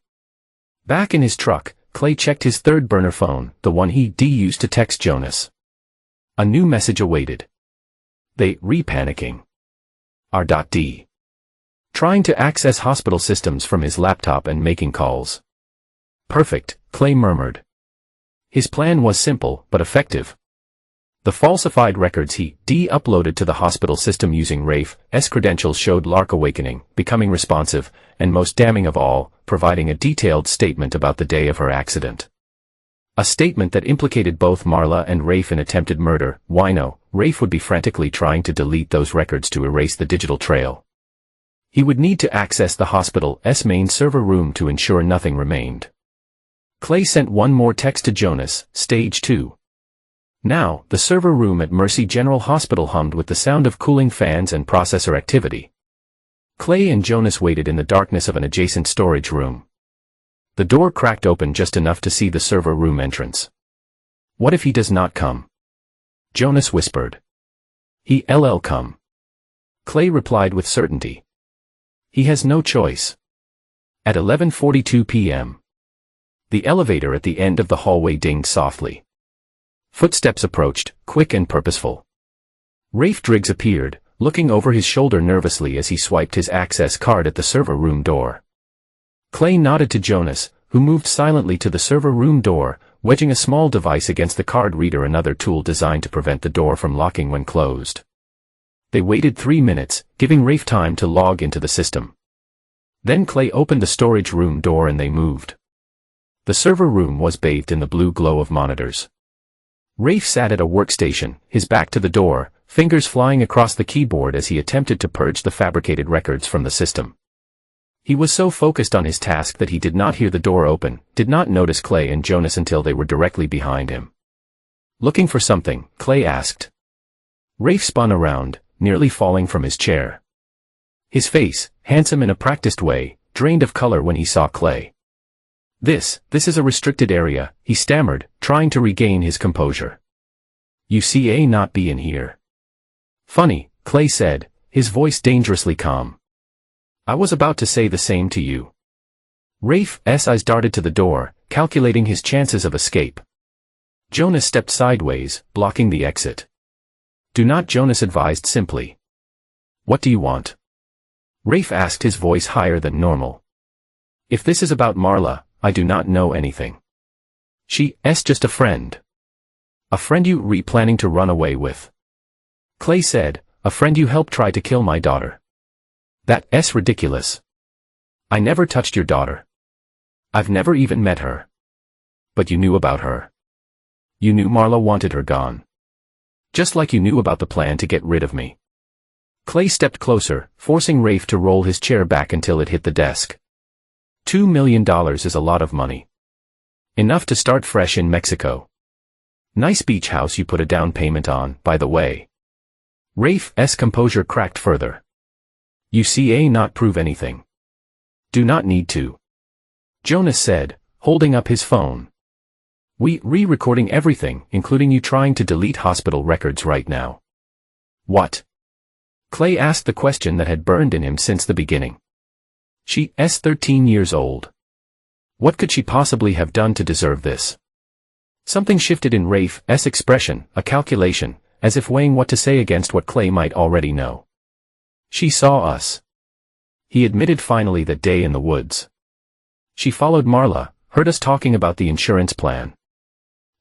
Back in his truck, Clay checked his third burner phone, the one he used to text Jonas. A new message awaited. They panicking. R.D. Trying to access hospital systems from his laptop and making calls. "Perfect," Clay murmured. His plan was simple, but effective. The falsified records he uploaded to the hospital system using Rafe's credentials showed Lark awakening, becoming responsive, and most damning of all, providing a detailed statement about the day of her accident. A statement that implicated both Marla and Rafe in attempted murder. Why no, Rafe would be frantically trying to delete those records to erase the digital trail. He would need to access the hospital's main server room to ensure nothing remained. Clay sent one more text to Jonas, Stage 2. Now, the server room at Mercy General Hospital hummed with the sound of cooling fans and processor activity. Clay and Jonas waited in the darkness of an adjacent storage room. The door cracked open just enough to see the server room entrance. "What if he does not come?" Jonas whispered. "He'll come." Clay replied with certainty. "He has no choice." At 11:42 p.m. the elevator at the end of the hallway dinged softly. Footsteps approached, quick and purposeful. Rafe Driggs appeared, looking over his shoulder nervously as he swiped his access card at the server room door. Clay nodded to Jonas, who moved silently to the server room door, wedging a small device against the card reader, another tool designed to prevent the door from locking when closed. They waited 3 minutes, giving Rafe time to log into the system. Then Clay opened the storage room door and they moved. The server room was bathed in the blue glow of monitors. Rafe sat at a workstation, his back to the door, fingers flying across the keyboard as he attempted to purge the fabricated records from the system. He was so focused on his task that he did not hear the door open, did not notice Clay and Jonas until they were directly behind him. "Looking for something?" Clay asked. Rafe spun around, nearly falling from his chair. His face, handsome in a practiced way, drained of color when he saw Clay. This is a restricted area," he stammered, trying to regain his composure. "You see a not be in here." "Funny," Clay said, his voice dangerously calm. "I was about to say the same to you." Rafe's eyes darted to the door, calculating his chances of escape. Jonas stepped sideways, blocking the exit. "Do not," Jonas advised simply. "What do you want?" Rafe asked, his voice higher than normal. "If this is about Marla, I do not know anything. She's just a friend." "A friend you planning to run away with?" Clay said, "A friend you helped try to kill my daughter." "That's ridiculous. I never touched your daughter. I've never even met her." "But you knew about her. You knew Marla wanted her gone. Just like you knew about the plan to get rid of me." Clay stepped closer, forcing Rafe to roll his chair back until it hit the desk. $2 million is a lot of money. Enough to start fresh in Mexico. Nice beach house you put a down payment on, by the way. Rafe's composure cracked further. "You see a not prove anything. Do not need to." Jonas said, holding up his phone. "We re-recording everything, including you trying to delete hospital records right now." "What?" Clay asked the question that had burned in him since the beginning. She's 13 years old. What could she possibly have done to deserve this? Something shifted in Rafe's expression, a calculation, as if weighing what to say against what Clay might already know. "She saw us," he admitted finally, that day in the woods. "She followed Marla, heard us talking about the insurance plan.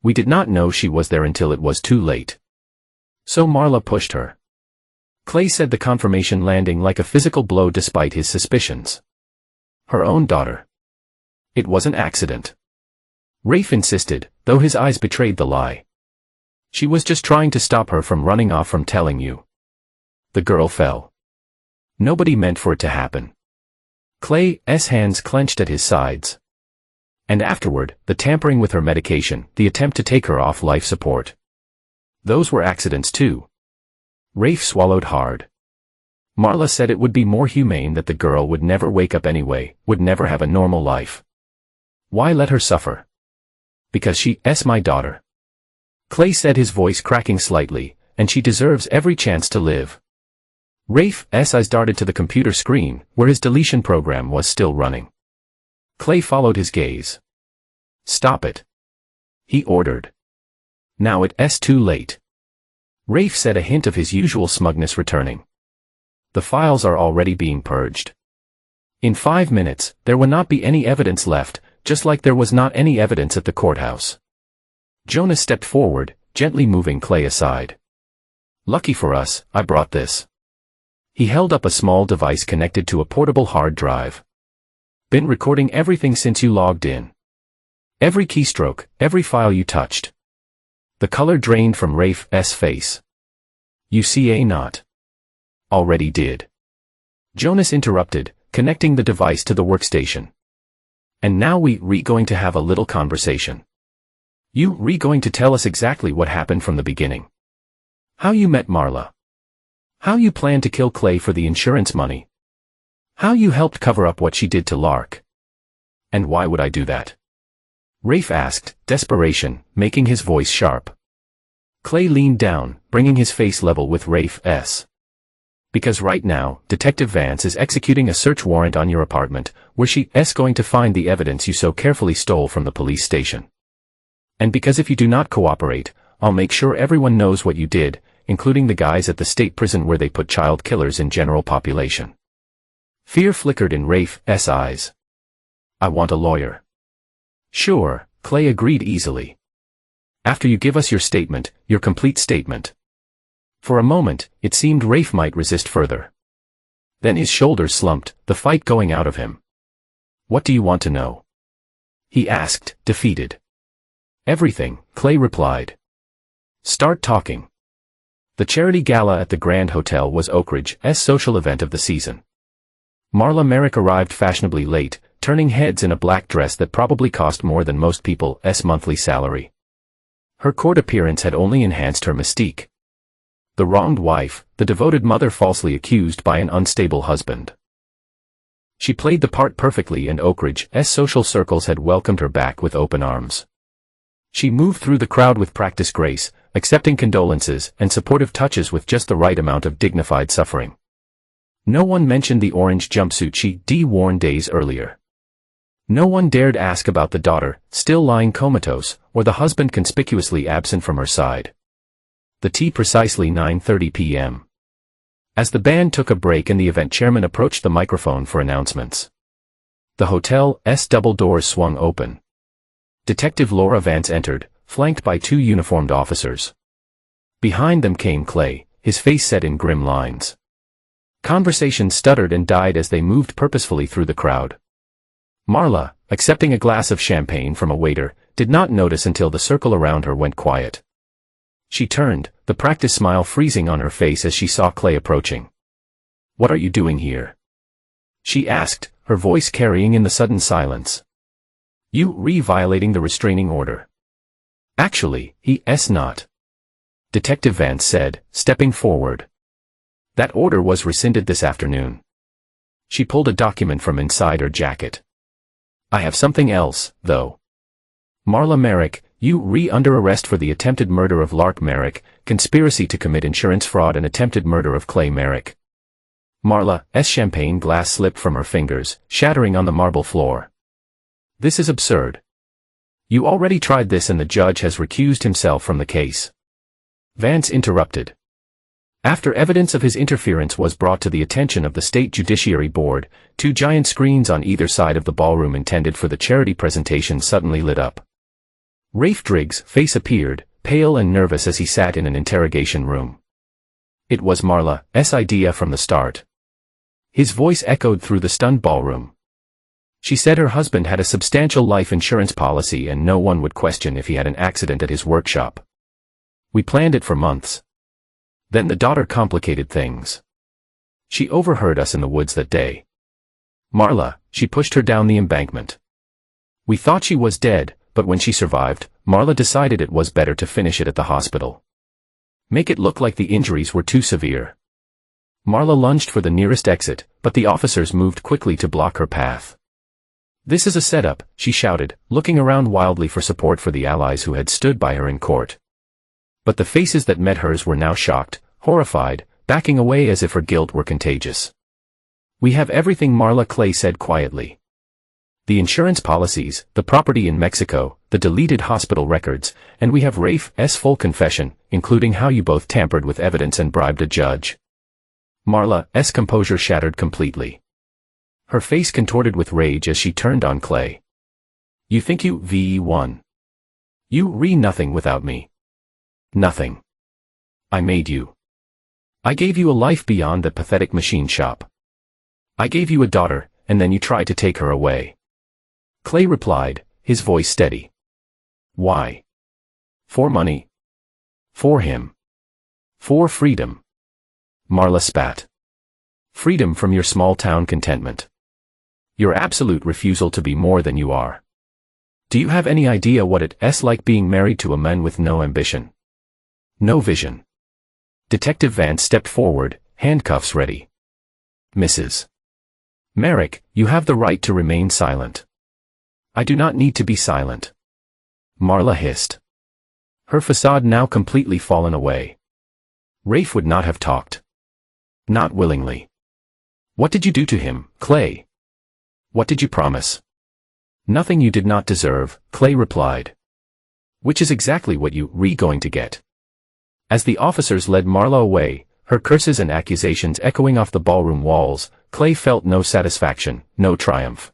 We did not know she was there until it was too late. So Marla pushed her." Clay said, the confirmation landing like a physical blow despite his suspicions. "Her own daughter. It was an accident." Rafe insisted, though his eyes betrayed the lie. "She was just trying to stop her from running off from telling you. The girl fell. Nobody meant for it to happen." Clay's hands clenched at his sides. "And afterward, the tampering with her medication, the attempt to take her off life support. Those were accidents too." Rafe swallowed hard. "Marla said it would be more humane that the girl would never wake up anyway, would never have a normal life. Why let her suffer? Because she's my daughter." Clay said, his voice cracking slightly, "and she deserves every chance to live." Rafe's eyes darted to the computer screen, where his deletion program was still running. Clay followed his gaze. "Stop it," he ordered. "Now it's too late." Rafe said, a hint of his usual smugness returning. "The files are already being purged. In 5 minutes, there will not be any evidence left, just like there was not any evidence at the courthouse." Jonas stepped forward, gently moving Clay aside. "Lucky for us, I brought this." He held up a small device connected to a portable hard drive. "Been recording everything since you logged in. Every keystroke, every file you touched." The color drained from Rafe's face. "You see a not." "Already did." Jonas interrupted, connecting the device to the workstation. "And now we going to have a little conversation. You going to tell us exactly what happened from the beginning. How you met Marla. How you plan to kill Clay for the insurance money. How you helped cover up what she did to Lark. And why would I do that? Rafe asked, desperation making his voice sharp. Clay leaned down, bringing his face level with Rafe's. Because right now, Detective Vance is executing a search warrant on your apartment, where she's going to find the evidence you so carefully stole from the police station. And because if you do not cooperate, I'll make sure everyone knows what you did, including the guys at the state prison where they put child killers in general population. Fear flickered in Rafe's eyes. I want a lawyer. Sure, Clay agreed easily. After you give us your statement, your complete statement. For a moment, it seemed Rafe might resist further. Then his shoulders slumped, the fight going out of him. What do you want to know? He asked, defeated. Everything, Clay replied. Start talking. The charity gala at the Grand Hotel was Oak Ridge's social event of the season. Marla Merrick arrived fashionably late, turning heads in a black dress that probably cost more than most people's monthly salary. Her court appearance had only enhanced her mystique. The wronged wife, the devoted mother falsely accused by an unstable husband. She played the part perfectly and Oak Ridge's social circles had welcomed her back with open arms. She moved through the crowd with practiced grace, accepting condolences and supportive touches with just the right amount of dignified suffering. No one mentioned the orange jumpsuit she'd worn days earlier. No one dared ask about the daughter, still lying comatose, or the husband conspicuously absent from her side. The tea precisely 9:30 p.m. As the band took a break and the event chairman approached the microphone for announcements. The hotel's double doors swung open. Detective Laura Vance entered, flanked by two uniformed officers. Behind them came Clay, his face set in grim lines. Conversation stuttered and died as they moved purposefully through the crowd. Marla, accepting a glass of champagne from a waiter, did not notice until the circle around her went quiet. She turned, the practiced smile freezing on her face as she saw Clay approaching. What are you doing here? She asked, her voice carrying in the sudden silence. You violating the restraining order. Actually, he's not. Detective Vance said, stepping forward. That order was rescinded this afternoon. She pulled a document from inside her jacket. I have something else, though. Marla Merrick, you under arrest for the attempted murder of Lark Merrick, conspiracy to commit insurance fraud and attempted murder of Clay Merrick. Marla's champagne glass slipped from her fingers, shattering on the marble floor. This is absurd. You already tried this and the judge has recused himself from the case. Vance interrupted. After evidence of his interference was brought to the attention of the State Judiciary Board, two giant screens on either side of the ballroom intended for the charity presentation suddenly lit up. Rafe Driggs' face appeared, pale and nervous as he sat in an interrogation room. It was Marla's idea from the start. His voice echoed through the stunned ballroom. She said her husband had a substantial life insurance policy and no one would question if he had an accident at his workshop. We planned it for months. Then the daughter complicated things. She overheard us in the woods that day. Marla, she pushed her down the embankment. We thought she was dead, but when she survived, Marla decided it was better to finish it at the hospital. Make it look like the injuries were too severe. Marla lunged for the nearest exit, but the officers moved quickly to block her path. This is a setup, she shouted, looking around wildly for support for the allies who had stood by her in court. But the faces that met hers were now shocked, horrified, backing away as if her guilt were contagious. We have everything, Marla Clay said quietly. The insurance policies, the property in Mexico, the deleted hospital records, and we have Rafe's full confession, including how you both tampered with evidence and bribed a judge. Marla's composure shattered completely. Her face contorted with rage as she turned on Clay. You think you won? You nothing without me. Nothing. I made you. I gave you a life beyond that pathetic machine shop. I gave you a daughter, and then you tried to take her away. Clay replied, his voice steady. Why? For money. For him. For freedom. Marla spat. Freedom from your small-town contentment. Your absolute refusal to be more than you are. Do you have any idea what it's like being married to a man with no ambition? No vision. Detective Vance stepped forward, handcuffs ready. Mrs. Merrick, you have the right to remain silent. I do not need to be silent. Marla hissed. Her facade now completely fallen away. Rafe would not have talked. Not willingly. What did you do to him, Clay? What did you promise? Nothing you did not deserve, Clay replied. Which is exactly what you were going to get. As the officers led Marla away, her curses and accusations echoing off the ballroom walls, Clay felt no satisfaction, no triumph.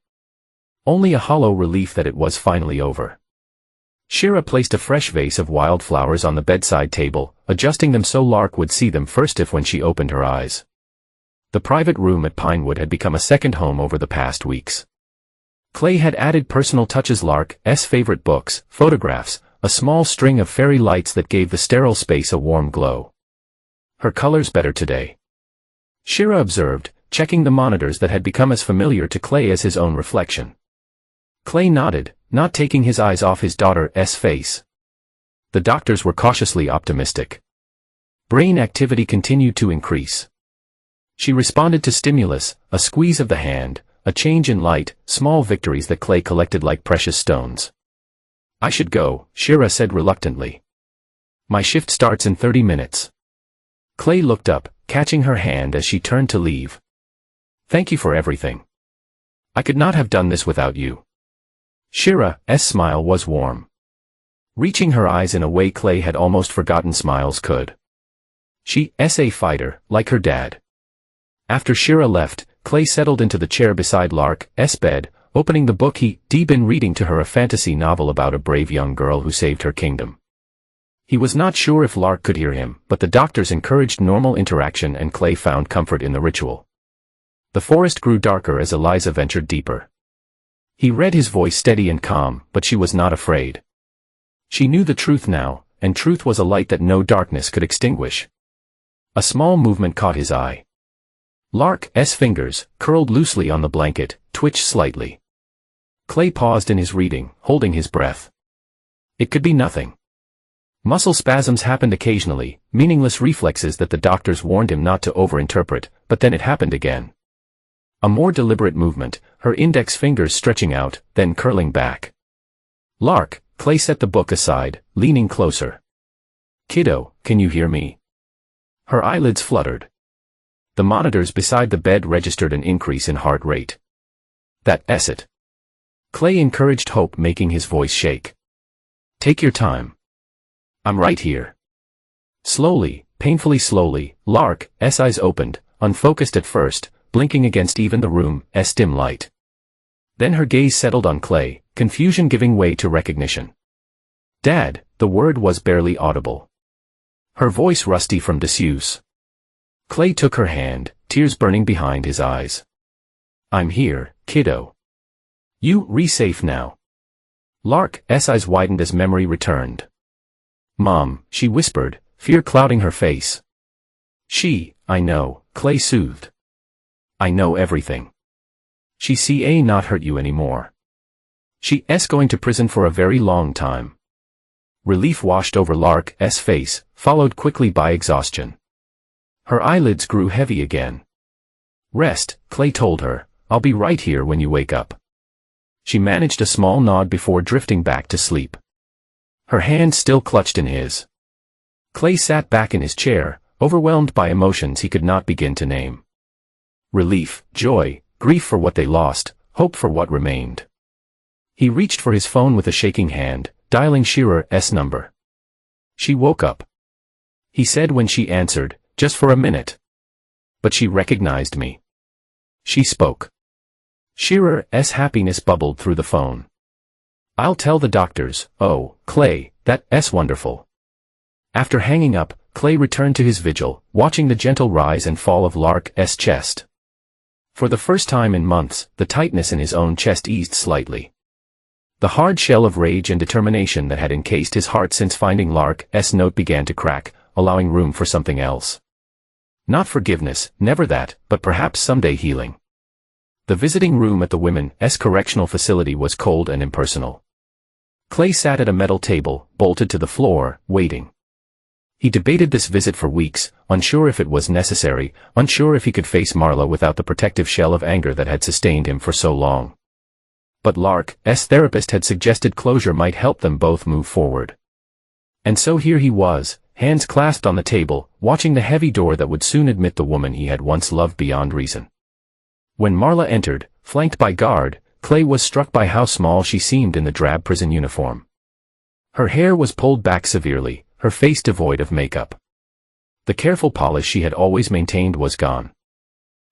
Only a hollow relief that it was finally over. Shira placed a fresh vase of wildflowers on the bedside table, adjusting them so Lark would see them first if when she opened her eyes. The private room at Pinewood had become a second home over the past weeks. Clay had added personal touches: Lark's favorite books, photographs, a small string of fairy lights that gave the sterile space a warm glow. Her color's better today, Shira observed, checking the monitors that had become as familiar to Clay as his own reflection. Clay nodded, not taking his eyes off his daughter's face. The doctors were cautiously optimistic. Brain activity continued to increase. She responded to stimulus, a squeeze of the hand, a change in light, small victories that Clay collected like precious stones. I should go, Shira said reluctantly. My shift starts in 30 minutes. Clay looked up, catching her hand as she turned to leave. Thank you for everything. I could not have done this without you. Shira's smile was warm, reaching her eyes in a way Clay had almost forgotten smiles could. She's a fighter, like her dad. After Shira left, Clay settled into the chair beside Lark's bed, opening the book he'd been reading to her, a fantasy novel about a brave young girl who saved her kingdom. He was not sure if Lark could hear him, but the doctors encouraged normal interaction and Clay found comfort in the ritual. The forest grew darker as Eliza ventured deeper. He read, his voice steady and calm, but she was not afraid. She knew the truth now, and truth was a light that no darkness could extinguish. A small movement caught his eye. Lark's fingers, curled loosely on the blanket, twitched slightly. Clay paused in his reading, holding his breath. It could be nothing. Muscle spasms happened occasionally, meaningless reflexes that the doctors warned him not to overinterpret, but then it happened again. A more deliberate movement, her index fingers stretching out, then curling back. Lark, Clay set the book aside, leaning closer. Kiddo, can you hear me? Her eyelids fluttered. The monitors beside the bed registered an increase in heart rate. That's it. Clay encouraged hope, making his voice shake. Take your time. I'm right here. Slowly, painfully slowly, Lark's eyes opened, unfocused at first, blinking against even the room's dim light. Then her gaze settled on Clay, confusion giving way to recognition. Dad, the word was barely audible. Her voice rusty from disuse. Clay took her hand, tears burning behind his eyes. I'm here, kiddo. You safe now. Lark's eyes widened as memory returned. Mom, she whispered, fear clouding her face. I know, Clay soothed. I know everything. She not hurt you anymore. She's going to prison for a very long time. Relief washed over Lark's face, followed quickly by exhaustion. Her eyelids grew heavy again. Rest, Clay told her, I'll be right here when you wake up. She managed a small nod before drifting back to sleep. Her hand still clutched in his. Clay sat back in his chair, overwhelmed by emotions he could not begin to name. Relief, joy, grief for what they lost, hope for what remained. He reached for his phone with a shaking hand, dialing Shira's number. She woke up. He said when she answered, just for a minute. But she recognized me. She spoke. Shira's happiness bubbled through the phone. I'll tell the doctors. Oh, Clay, that's wonderful. After hanging up, Clay returned to his vigil, watching the gentle rise and fall of Lark's chest. For the first time in months, the tightness in his own chest eased slightly. The hard shell of rage and determination that had encased his heart since finding Lark's note began to crack, allowing room for something else. Not forgiveness, never that, but perhaps someday healing. The visiting room at the women's correctional facility was cold and impersonal. Clay sat at a metal table, bolted to the floor, waiting. He debated this visit for weeks, unsure if it was necessary, unsure if he could face Marla without the protective shell of anger that had sustained him for so long. But Lark's therapist had suggested closure might help them both move forward. And so here he was, hands clasped on the table, watching the heavy door that would soon admit the woman he had once loved beyond reason. When Marla entered, flanked by guard, Clay was struck by how small she seemed in the drab prison uniform. Her hair was pulled back severely, her face devoid of makeup. The careful polish she had always maintained was gone,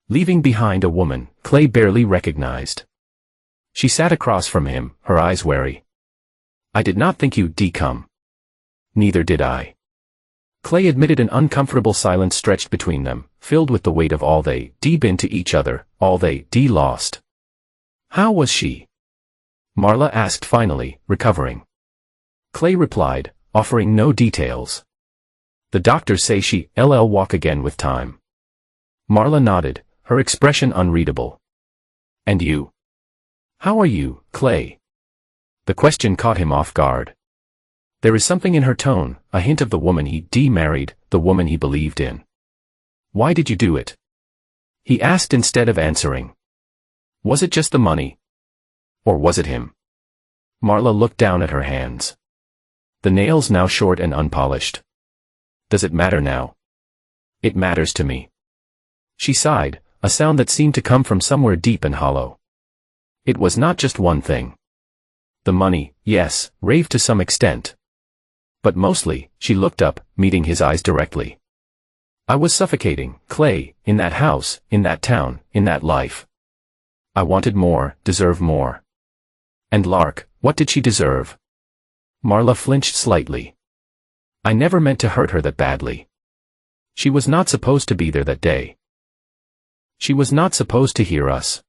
leaving behind a woman Clay barely recognized. She sat across from him, her eyes wary. "I did not think you'd come." "Neither did I." Clay admitted. An uncomfortable silence stretched between them, filled with the weight of all they been to each other, all they lost. "How was she?" Marla asked finally, recovering. Clay replied, offering no details. "The doctors say she'll walk again with time." Marla nodded, her expression unreadable. "And you? How are you, Clay?" The question caught him off guard. There is something in her tone, a hint of the woman he married, the woman he believed in. "Why did you do it?" he asked instead of answering. "Was it just the money? Or was it him?" Marla looked down at her hands. The nails now short and unpolished. "Does it matter now?" "It matters to me." She sighed, a sound that seemed to come from somewhere deep and hollow. It was not just one thing. The money, yes, raved to some extent. But mostly, she looked up, meeting his eyes directly. "I was suffocating, Clay, in that house, in that town, in that life. I wanted more, deserved more." And Lark, what did she deserve? Marla flinched slightly. "I never meant to hurt her that badly. She was not supposed to be there that day. She was not supposed to hear us."